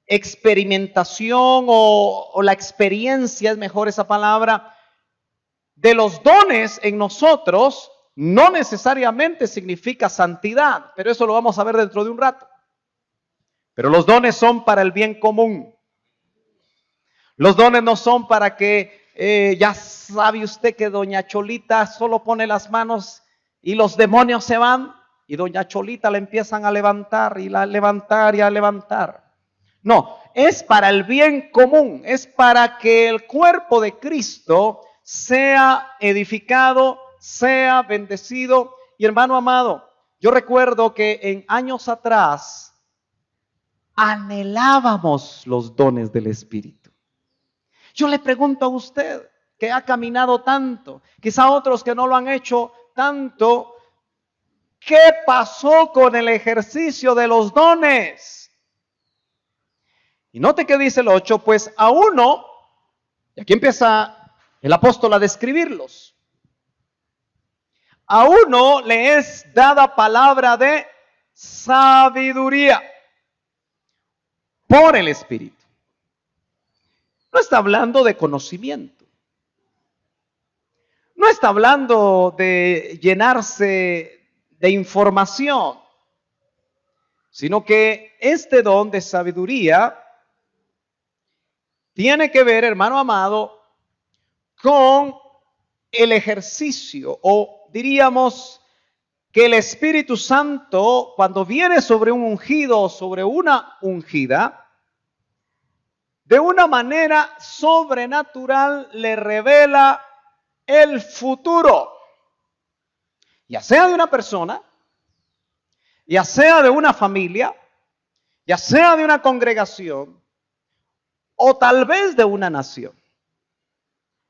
experimentación o la experiencia, es mejor esa palabra, de los dones en nosotros no necesariamente significa santidad, pero eso lo vamos a ver dentro de un rato. Pero los dones son para el bien común. Los dones no son para que, ya sabe usted que doña Cholita solo pone las manos y los demonios se van y doña Cholita la empiezan a levantar y a levantar. No, es para el bien común, es para que el cuerpo de Cristo sea edificado, sea bendecido. Y hermano amado, yo recuerdo que en años atrás anhelábamos los dones del Espíritu. Yo le pregunto a usted que ha caminado tanto, quizá otros que no lo han hecho tanto, ¿qué pasó con el ejercicio de los dones? Y note que dice el 8, pues a uno, y aquí empieza el apóstol a describirlos, a uno le es dada palabra de sabiduría por el Espíritu. No está hablando de conocimiento. No está hablando de llenarse de información, sino que este don de sabiduría tiene que ver, hermano amado, con el ejercicio, o diríamos que el Espíritu Santo, cuando viene sobre un ungido o sobre una ungida, de una manera sobrenatural le revela el futuro, ya sea de una persona, ya sea de una familia, ya sea de una congregación, o tal vez de una nación.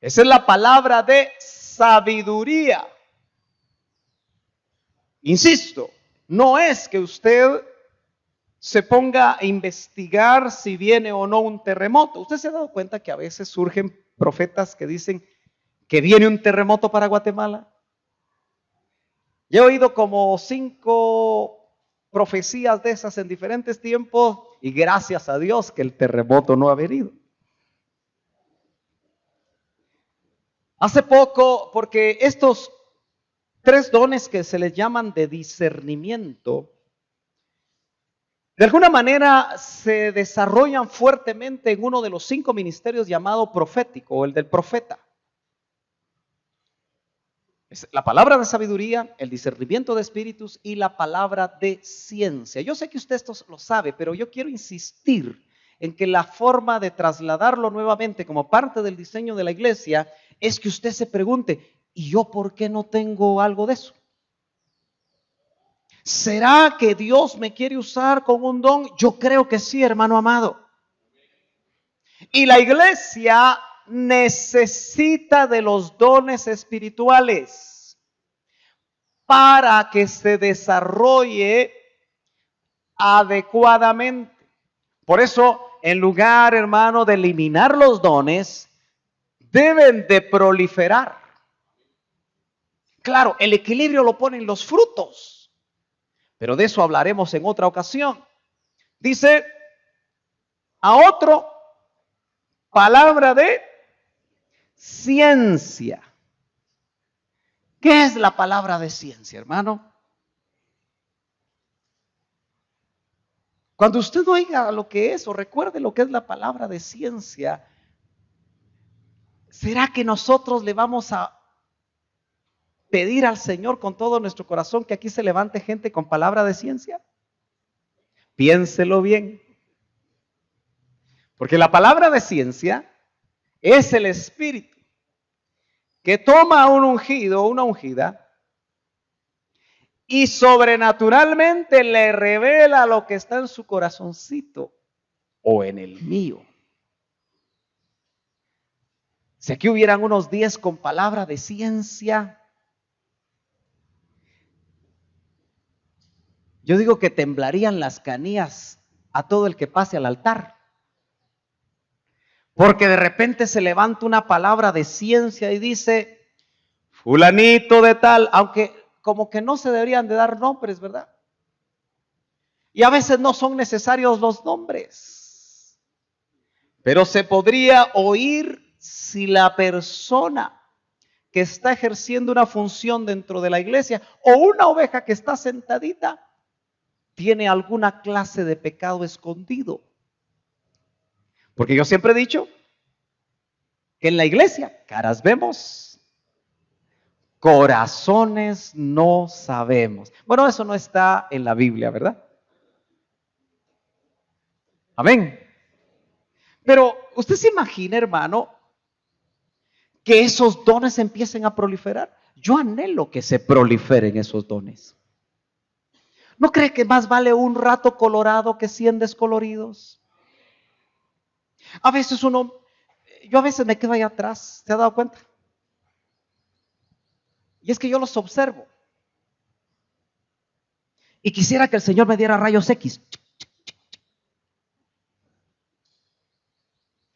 Esa es la palabra de sabiduría. Insisto, no es que usted se ponga a investigar si viene o no un terremoto. ¿Usted se ha dado cuenta que a veces surgen profetas que dicen que viene un terremoto para Guatemala? Yo he oído como 5 profecías de esas en diferentes tiempos y gracias a Dios que el terremoto no ha venido. Hace poco, porque estos 3 dones que se les llaman de discernimiento, de alguna manera se desarrollan fuertemente en uno de los 5 ministerios llamado profético, o el del profeta. Es la palabra de sabiduría, el discernimiento de espíritus y la palabra de ciencia. Yo sé que usted esto lo sabe, pero yo quiero insistir en que la forma de trasladarlo nuevamente como parte del diseño de la iglesia es que usted se pregunte, ¿y yo por qué no tengo algo de eso? ¿Será que Dios me quiere usar con un don? Yo creo que sí, hermano amado. Y la iglesia necesita de los dones espirituales para que se desarrolle adecuadamente. Por eso, en lugar, hermano, de eliminar los dones, deben de proliferar. Claro, el equilibrio lo ponen los frutos, pero de eso hablaremos en otra ocasión. Dice, a otro, palabra de ciencia. ¿Qué es la palabra de ciencia, hermano? Cuando usted oiga lo que es o recuerde lo que es la palabra de ciencia, ¿será que nosotros le vamos a pedir al Señor con todo nuestro corazón que aquí se levante gente con palabra de ciencia? Piénselo bien. Porque la palabra de ciencia es el Espíritu que toma un ungido o una ungida y sobrenaturalmente le revela lo que está en su corazoncito o en el mío. Si aquí hubieran unos 10 con palabra de ciencia, yo digo que temblarían las canillas a todo el que pase al altar. Porque de repente se levanta una palabra de ciencia y dice, fulanito de tal, aunque como que no se deberían de dar nombres, ¿verdad? Y a veces no son necesarios los nombres. Pero se podría oír si la persona que está ejerciendo una función dentro de la iglesia o una oveja que está sentadita tiene alguna clase de pecado escondido. Porque yo siempre he dicho que en la iglesia caras vemos, corazones no sabemos. Bueno, eso no está en la Biblia, ¿verdad? Amén. Pero usted se imagina, hermano, que esos dones empiecen a proliferar. Yo anhelo que se proliferen esos dones. ¿No cree que más vale un rato colorado que 100 descoloridos? A veces yo a veces me quedo ahí atrás, ¿se ha dado cuenta? Y es que yo los observo. Y quisiera que el Señor me diera rayos X.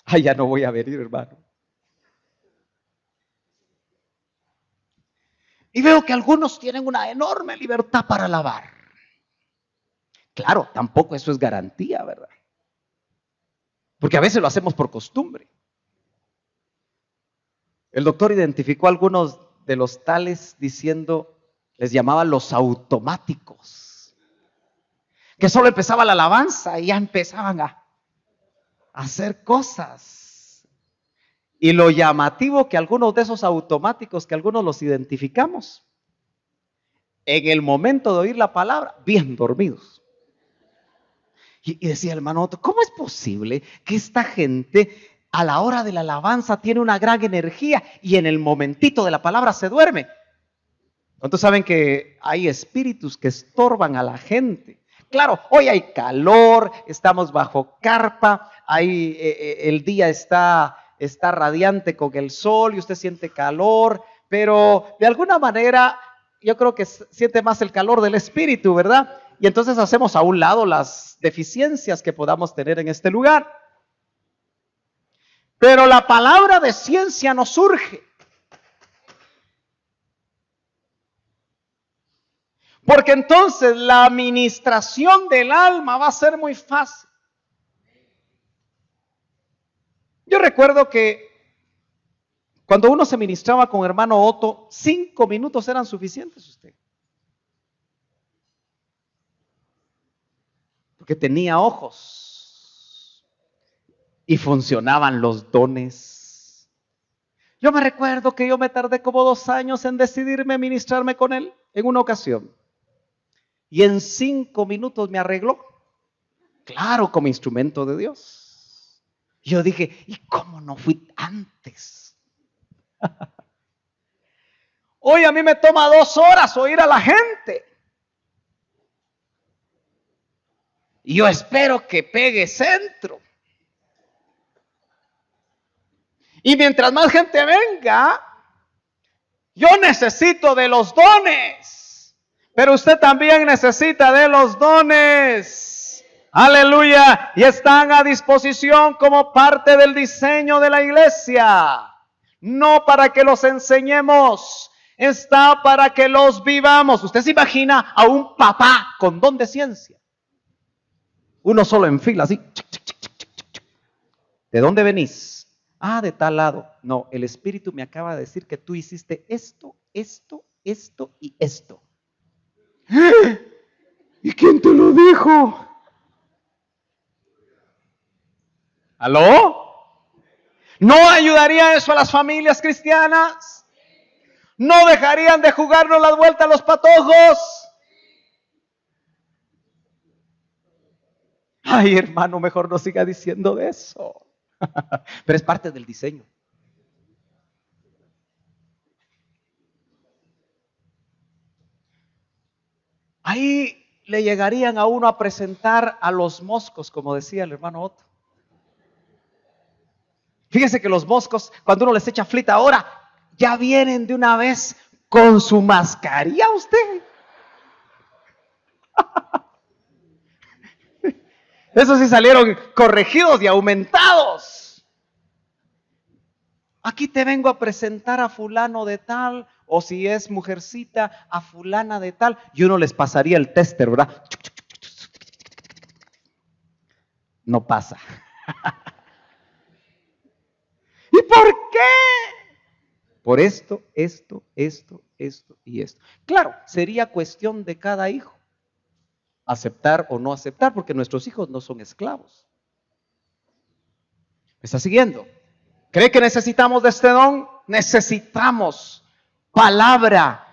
Ay, ya no voy a venir, hermano. Y veo que algunos tienen una enorme libertad para alabar. Claro, tampoco eso es garantía, ¿verdad? Porque a veces lo hacemos por costumbre. El doctor identificó algunos de los tales diciendo, les llamaba los automáticos, que solo empezaba la alabanza y ya empezaban a hacer cosas. Y lo llamativo que algunos de esos automáticos, que algunos los identificamos, en el momento de oír la palabra, bien dormidos. Y decía el hermano otro, ¿cómo es posible que esta gente a la hora de la alabanza tiene una gran energía y en el momentito de la palabra se duerme? ¿Cuántos saben que hay espíritus que estorban a la gente? Claro, hoy hay calor, estamos bajo carpa, el día está radiante con el sol y usted siente calor, pero de alguna manera yo creo que siente más el calor del espíritu, ¿verdad? Y entonces hacemos a un lado las deficiencias que podamos tener en este lugar. Pero la palabra de ciencia nos surge. Porque entonces la administración del alma va a ser muy fácil. Yo recuerdo que cuando uno se ministraba con hermano Otto, 5 minutos eran suficientes usted. Porque tenía ojos y funcionaban los dones. Yo me recuerdo que yo me tardé como 2 años en decidirme a ministrarme con él en una ocasión. Y en 5 minutos me arregló. Claro, como instrumento de Dios. Yo dije, ¿y cómo no fui antes? Hoy a mí me toma 2 horas oír a la gente. Y yo espero que pegue centro. Y mientras más gente venga, yo necesito de los dones. Pero usted también necesita de los dones. Aleluya. Y están a disposición como parte del diseño de la iglesia. No para que los enseñemos, está para que los vivamos. Usted se imagina a un papá con don de ciencia. Uno solo en fila, así. ¿De dónde venís? Ah, de tal lado. No, el Espíritu me acaba de decir que tú hiciste esto, esto, esto y esto. ¿Y quién te lo dijo? ¿Aló? ¿No ayudaría eso a las familias cristianas? ¿No dejarían de jugarnos las vueltas a los patojos? Ay, hermano, mejor no siga diciendo de eso. Pero es parte del diseño. Ahí le llegarían a uno a presentar a los moscos, como decía el hermano Otto. Fíjese que los moscos, cuando uno les echa flita ahora, ya vienen de una vez con su mascarilla usted. Esos sí salieron corregidos y aumentados. Aquí te vengo a presentar a fulano de tal, o si es mujercita, a fulana de tal, y uno les pasaría el tester, ¿verdad? No pasa. ¿Y por qué? Por esto y esto. Claro, sería cuestión de cada hijo aceptar o no aceptar, porque nuestros hijos no son esclavos. ¿Me está siguiendo? ¿Cree que necesitamos de este don? Necesitamos palabra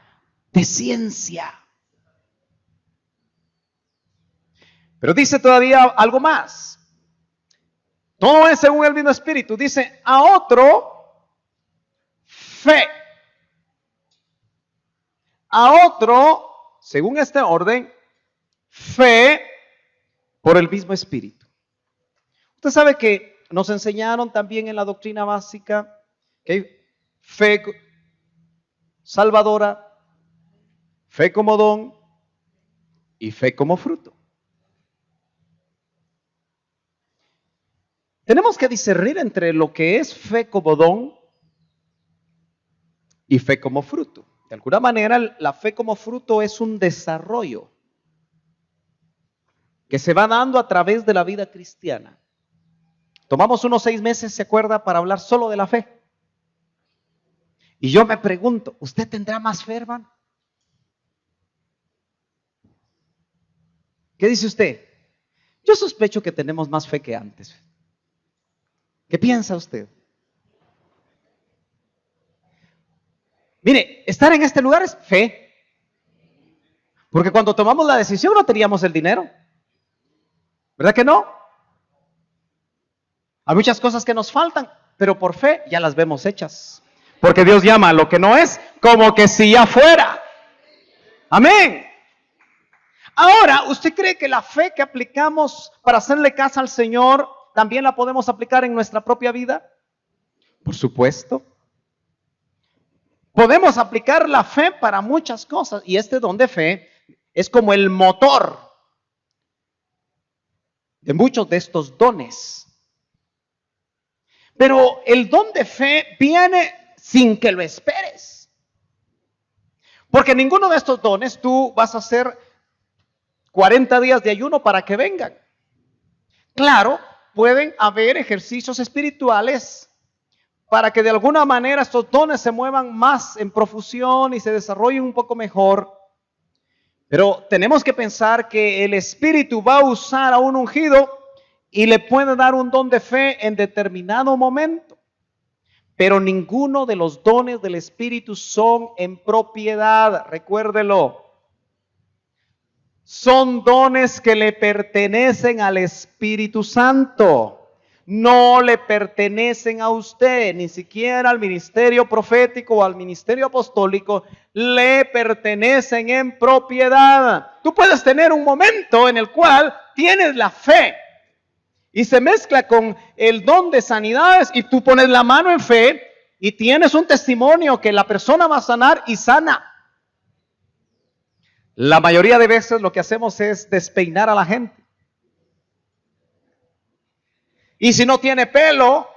de ciencia. Pero dice todavía algo más. Todo es según el mismo Espíritu. Dice, a otro, fe. A otro, según este orden, fe por el mismo Espíritu. Usted sabe que nos enseñaron también en la doctrina básica que hay fe salvadora, fe como don y fe como fruto. Tenemos que discernir entre lo que es fe como don y fe como fruto. De alguna manera, la fe como fruto es un desarrollo que se va dando a través de la vida cristiana. Tomamos unos 6 meses, ¿se acuerda?, para hablar solo de la fe. Y yo me pregunto, ¿usted tendrá más fe, hermano? ¿Qué dice usted? Yo sospecho que tenemos más fe que antes. ¿Qué piensa usted? Mire, estar en este lugar es fe. Porque cuando tomamos la decisión no teníamos el dinero. ¿Verdad que no? Hay muchas cosas que nos faltan, pero por fe ya las vemos hechas. Porque Dios llama a lo que no es como que si ya fuera. Amén. Ahora, ¿usted cree que la fe que aplicamos para hacerle caso al Señor también la podemos aplicar en nuestra propia vida? Por supuesto. Podemos aplicar la fe para muchas cosas y este don de fe es como el motor de muchos de estos dones. Pero el don de fe viene sin que lo esperes. Porque ninguno de estos dones tú vas a hacer 40 días de ayuno para que vengan. Claro, pueden haber ejercicios espirituales para que de alguna manera estos dones se muevan más en profusión y se desarrollen un poco mejor. Pero tenemos que pensar que el Espíritu va a usar a un ungido y le puede dar un don de fe en determinado momento. Pero ninguno de los dones del Espíritu son en propiedad, recuérdelo. Son dones que le pertenecen al Espíritu Santo. No le pertenecen a usted, ni siquiera al ministerio profético o al ministerio apostólico, le pertenecen en propiedad. Tú puedes tener un momento en el cual tienes la fe y se mezcla con el don de sanidades y tú pones la mano en fe y tienes un testimonio que la persona va a sanar y sana. La mayoría de veces lo que hacemos es despeinar a la gente. Y si no tiene pelo,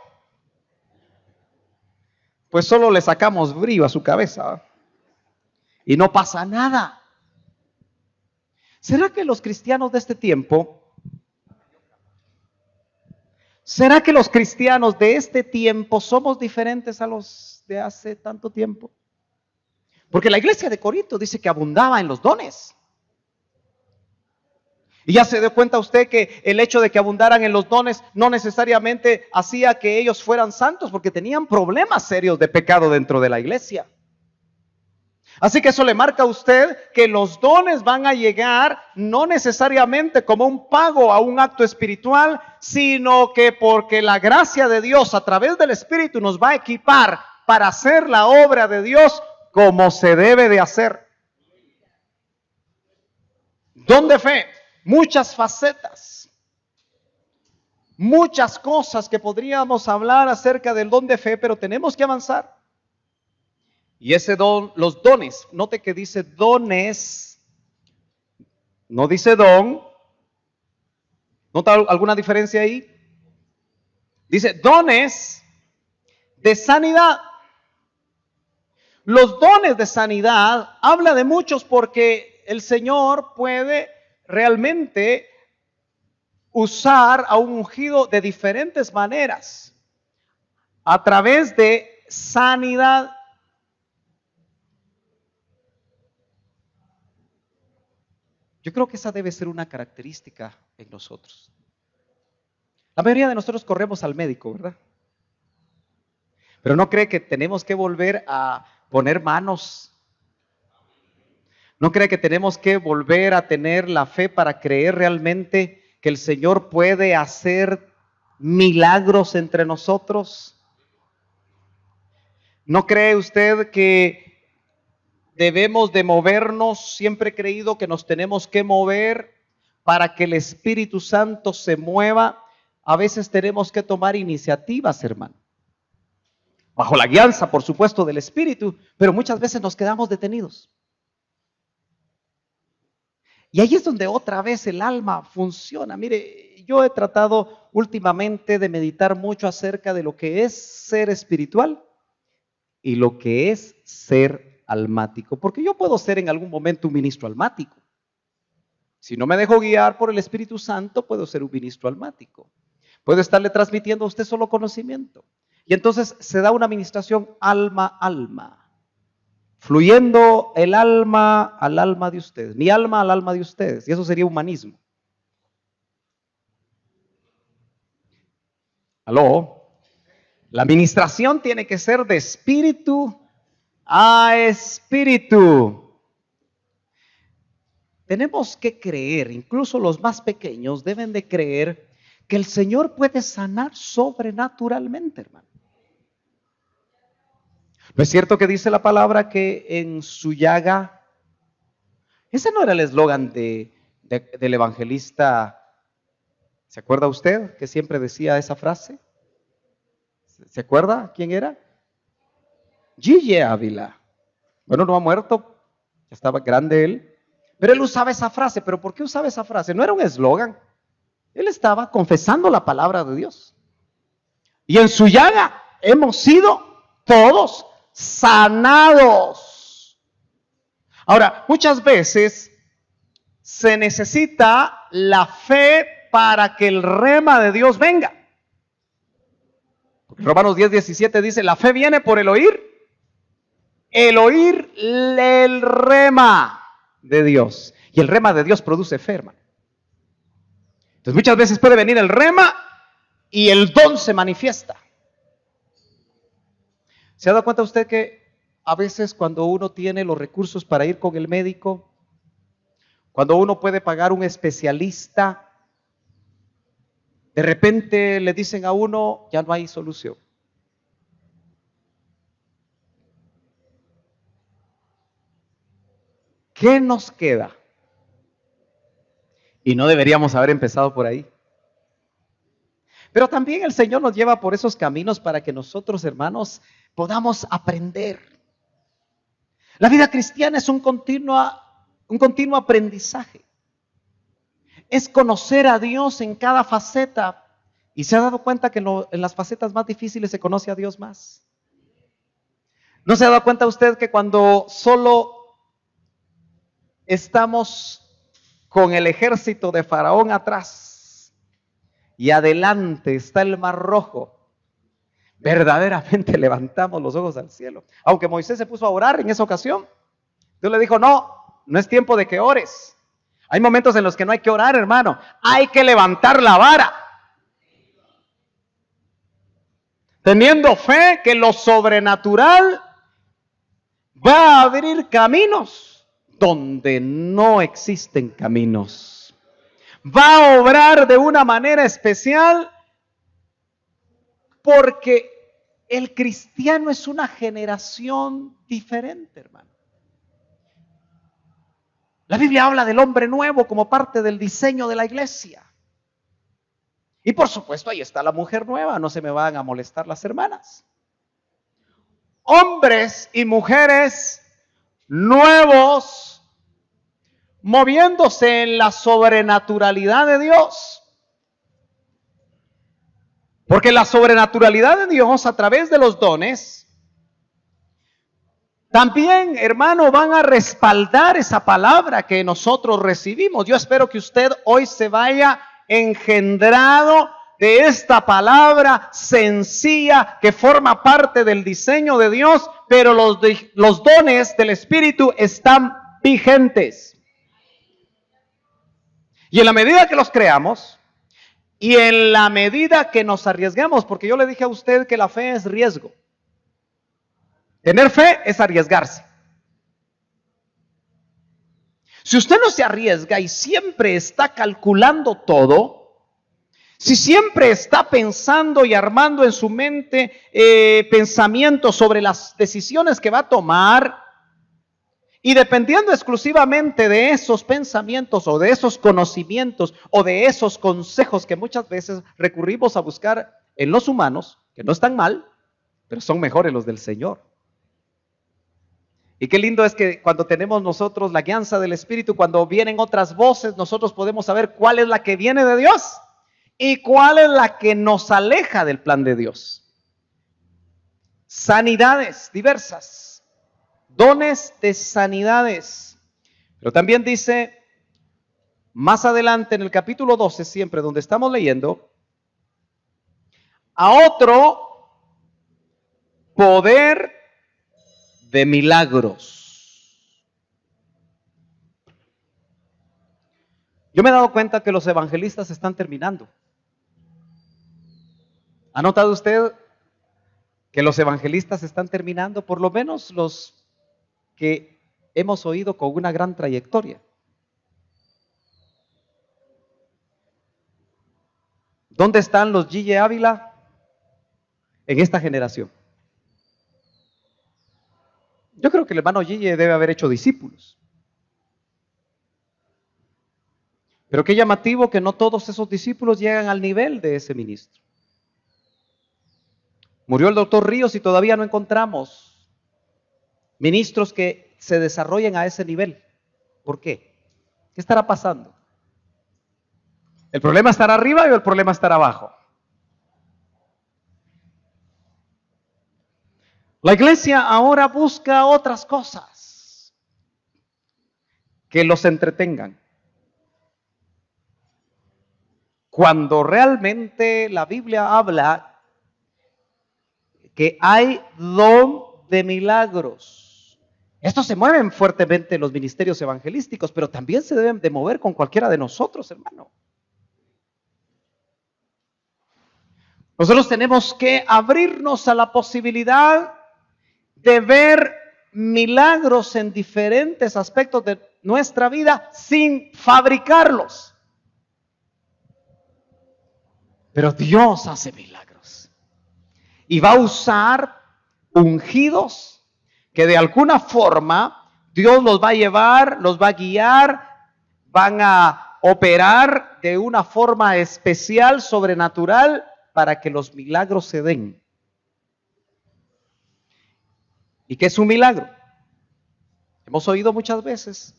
pues solo le sacamos brillo a su cabeza y no pasa nada. ¿Será que los cristianos de este tiempo, somos diferentes a los de hace tanto tiempo? Porque la iglesia de Corinto dice que abundaba en los dones. Y ya se dio cuenta usted que el hecho de que abundaran en los dones no necesariamente hacía que ellos fueran santos, porque tenían problemas serios de pecado dentro de la iglesia. Así que eso le marca a usted que los dones van a llegar no necesariamente como un pago a un acto espiritual, sino que porque la gracia de Dios a través del Espíritu nos va a equipar para hacer la obra de Dios como se debe de hacer. Don de fe, muchas facetas, muchas cosas que podríamos hablar acerca del don de fe, pero tenemos que avanzar. Y ese don, los dones, note que dice dones, no dice don. ¿Nota alguna diferencia ahí? Dice dones de sanidad. Los dones de sanidad habla de muchos porque el Señor puede realmente usar a un ungido de diferentes maneras a través de sanidad. Yo creo que esa debe ser una característica en nosotros. La mayoría de nosotros corremos al médico, ¿verdad? Pero ¿no cree que tenemos que volver a poner manos? ¿No cree que tenemos que volver a tener la fe para creer realmente que el Señor puede hacer milagros entre nosotros? ¿No cree usted que debemos de movernos? Siempre he creído que nos tenemos que mover para que el Espíritu Santo se mueva. A veces tenemos que tomar iniciativas, hermano. Bajo la guianza, por supuesto, del Espíritu, pero muchas veces nos quedamos detenidos. Y ahí es donde otra vez el alma funciona. Mire, yo he tratado últimamente de meditar mucho acerca de lo que es ser espiritual y lo que es ser almático. Porque yo puedo ser en algún momento un ministro almático. Si no me dejo guiar por el Espíritu Santo, puedo ser un ministro almático. Puedo estarle transmitiendo a usted solo conocimiento. Y entonces se da una administración alma-alma, fluyendo el alma al alma de ustedes, mi alma al alma de ustedes, y eso sería humanismo. ¿Aló? La administración tiene que ser de espíritu a espíritu. Tenemos que creer, incluso los más pequeños deben de creer que el Señor puede sanar sobrenaturalmente, hermano. ¿No es cierto que dice la palabra que en su llaga? Ese no era el eslogan del evangelista. ¿Se acuerda usted que siempre decía esa frase? ¿Se acuerda quién era? Gille Ávila. Bueno, no ha muerto, ya estaba grande él. Pero él usaba esa frase. ¿Pero por qué usaba esa frase? No era un eslogan. Él estaba confesando la palabra de Dios. Y en su llaga hemos sido todos sanados. Ahora, muchas veces se necesita la fe para que el rema de Dios venga. Romanos 10:17 dice, la fe viene por el oír el rema de Dios. Y el rema de Dios produce fe, hermano. Entonces muchas veces puede venir el rema y el don se manifiesta. ¿Se ha dado cuenta usted que a veces cuando uno tiene los recursos para ir con el médico, cuando uno puede pagar un especialista, de repente le dicen a uno, ya no hay solución? ¿Qué nos queda? Y no deberíamos haber empezado por ahí. Pero también el Señor nos lleva por esos caminos para que nosotros, hermanos, podamos aprender. La vida cristiana es un continuo aprendizaje. Es conocer a Dios en cada faceta. ¿Y se ha dado cuenta que en las facetas más difíciles se conoce a Dios más? ¿No se ha dado cuenta usted que cuando solo estamos con el ejército de Faraón atrás y adelante está el Mar Rojo, verdaderamente levantamos los ojos al cielo? Aunque Moisés se puso a orar en esa ocasión, Dios le dijo, no es tiempo de que ores. Hay momentos en los que no hay que orar, hermano, hay que levantar la vara, teniendo fe que lo sobrenatural va a abrir caminos donde no existen caminos. Va a obrar de una manera especial porque el cristiano es una generación diferente, hermano. La Biblia habla del hombre nuevo como parte del diseño de la iglesia. Y por supuesto ahí está la mujer nueva, no se me van a molestar las hermanas. Hombres y mujeres nuevos, moviéndose en la sobrenaturalidad de Dios. Porque la sobrenaturalidad de Dios a través de los dones, también, hermano, van a respaldar esa palabra que nosotros recibimos. Yo espero que usted hoy se vaya engendrado de esta palabra sencilla que forma parte del diseño de Dios, pero los dones del Espíritu están vigentes. Y en la medida que los creamos y en la medida que nos arriesgamos, porque yo le dije a usted que la fe es riesgo. Tener fe es arriesgarse. Si usted no se arriesga y siempre está calculando todo, si siempre está pensando y armando en su mente pensamientos sobre las decisiones que va a tomar, y dependiendo exclusivamente de esos pensamientos o de esos conocimientos o de esos consejos que muchas veces recurrimos a buscar en los humanos, que no están mal, pero son mejores los del Señor. Y qué lindo es que cuando tenemos nosotros la guianza del Espíritu, cuando vienen otras voces, nosotros podemos saber cuál es la que viene de Dios y cuál es la que nos aleja del plan de Dios. Sanidades diversas, dones de sanidades. Pero también dice, más adelante en el capítulo 12, siempre donde estamos leyendo, a otro poder de milagros. Yo me he dado cuenta que los evangelistas están terminando. ¿Ha notado usted que los evangelistas están terminando? Por lo menos los que hemos oído con una gran trayectoria. ¿Dónde están los Gille Ávila en esta generación? Yo creo que el hermano Gille debe haber hecho discípulos. Pero qué llamativo que no todos esos discípulos llegan al nivel de ese ministro. Murió el doctor Ríos y todavía no encontramos ministros que se desarrollen a ese nivel. ¿Por qué? ¿Qué estará pasando? ¿El problema estará arriba o el problema estará abajo? La iglesia ahora busca otras cosas que los entretengan, cuando realmente la Biblia habla que hay don de milagros. Estos se mueven fuertemente en los ministerios evangelísticos, pero también se deben de mover con cualquiera de nosotros, hermano. Nosotros tenemos que abrirnos a la posibilidad de ver milagros en diferentes aspectos de nuestra vida sin fabricarlos. Pero Dios hace milagros y va a usar ungidos que de alguna forma Dios los va a llevar, los va a guiar, van a operar de una forma especial, sobrenatural, para que los milagros se den. ¿Y qué es un milagro? Hemos oído muchas veces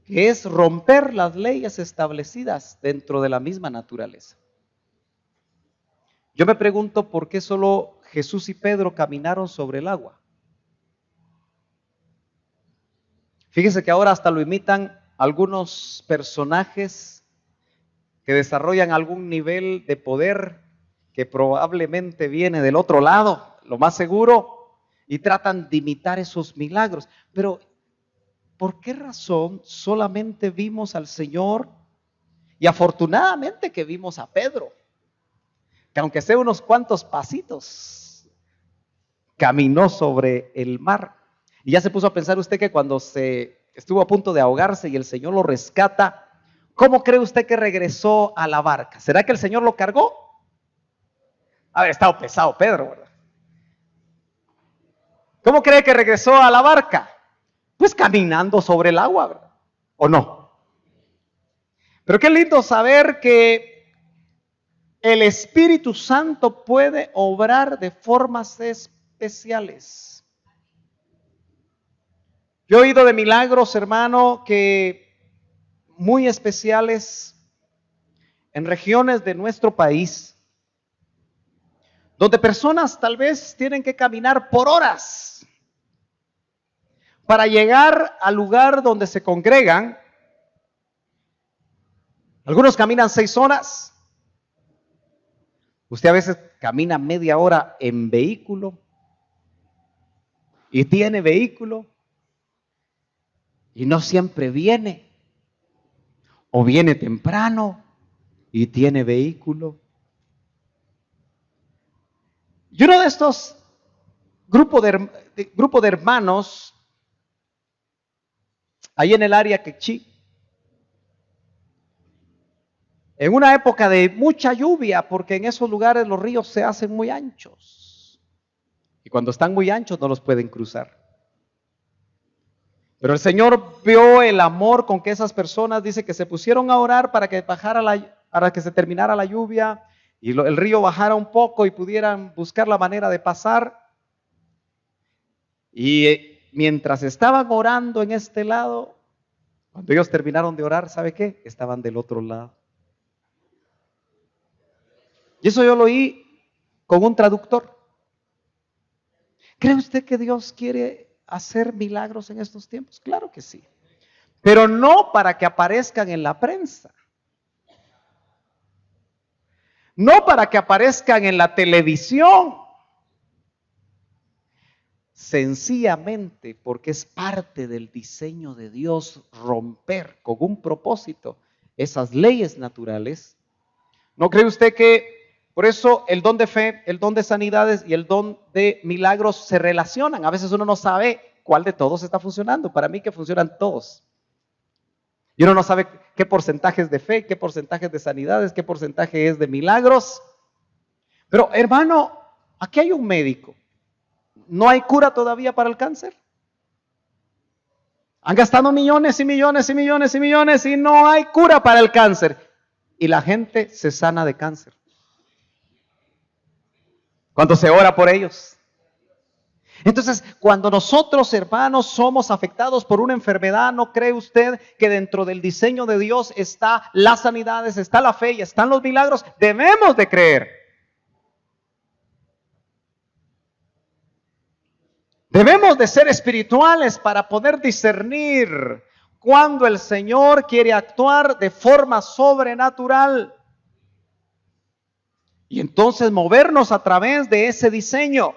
que es romper las leyes establecidas dentro de la misma naturaleza. Yo me pregunto por qué solo Jesús y Pedro caminaron sobre el agua. Fíjense que ahora hasta lo imitan algunos personajes que desarrollan algún nivel de poder que probablemente viene del otro lado, lo más seguro, y tratan de imitar esos milagros. Pero, ¿por qué razón solamente vimos al Señor? Y afortunadamente que vimos a Pedro, que aunque sea unos cuantos pasitos, caminó sobre el mar. Y ya se puso a pensar usted que cuando se estuvo a punto de ahogarse y el Señor lo rescata, ¿cómo cree usted que regresó a la barca? ¿Será que el Señor lo cargó? Haber estado pesado Pedro, ¿verdad? ¿Cómo cree que regresó a la barca? Pues caminando sobre el agua, ¿verdad? ¿O no? Pero qué lindo saber que el Espíritu Santo puede obrar de formas especiales. Yo he oído de milagros, hermano, que muy especiales en regiones de nuestro país, donde personas tal vez tienen que caminar por horas para llegar al lugar donde se congregan. Algunos caminan 6 horas. Usted a veces camina media hora en vehículo y tiene vehículo y no siempre viene, o viene temprano y tiene vehículo. Y uno de estos grupo de hermanos, ahí en el área Quechí, en una época de mucha lluvia, porque en esos lugares los ríos se hacen muy anchos, y cuando están muy anchos no los pueden cruzar. Pero el Señor vio el amor con que esas personas, dice que se pusieron a orar para que para que se terminara la lluvia y el río bajara un poco y pudieran buscar la manera de pasar. Y mientras estaban orando en este lado, cuando ellos terminaron de orar, ¿sabe qué? Estaban del otro lado. Y eso yo lo oí con un traductor. ¿Cree usted que Dios quiere hacer milagros en estos tiempos? Claro que sí. Pero no para que aparezcan en la prensa. No para que aparezcan en la televisión. Sencillamente porque es parte del diseño de Dios romper con un propósito esas leyes naturales. ¿No cree usted que por eso el don de fe, el don de sanidades y el don de milagros se relacionan? A veces uno no sabe cuál de todos está funcionando. Para mí que funcionan todos. Y uno no sabe qué porcentaje es de fe, qué porcentaje es de sanidades, qué porcentaje es de milagros. Pero hermano, aquí hay un médico. ¿No hay cura todavía para el cáncer? Han gastado millones y millones y millones y millones y no hay cura para el cáncer. Y la gente se sana de cáncer. Cuando se ora por ellos. Entonces, cuando nosotros, hermanos, somos afectados por una enfermedad, ¿no cree usted que dentro del diseño de Dios está las sanidades, está la fe y están los milagros? Debemos de creer. Debemos de ser espirituales para poder discernir cuando el Señor quiere actuar de forma sobrenatural. Y entonces movernos a través de ese diseño.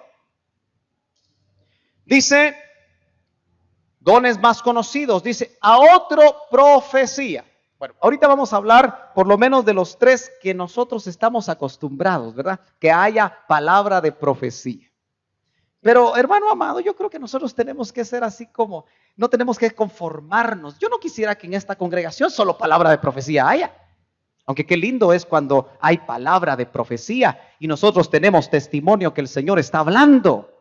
Dice, dones más conocidos, dice, a otro profecía. Bueno, ahorita vamos a hablar por lo menos de los 3 que nosotros estamos acostumbrados, ¿verdad? Que haya palabra de profecía. Pero hermano amado, yo creo que nosotros tenemos que ser así como, no tenemos que conformarnos. Yo no quisiera que en esta congregación solo palabra de profecía haya. Aunque qué lindo es cuando hay palabra de profecía y nosotros tenemos testimonio que el Señor está hablando.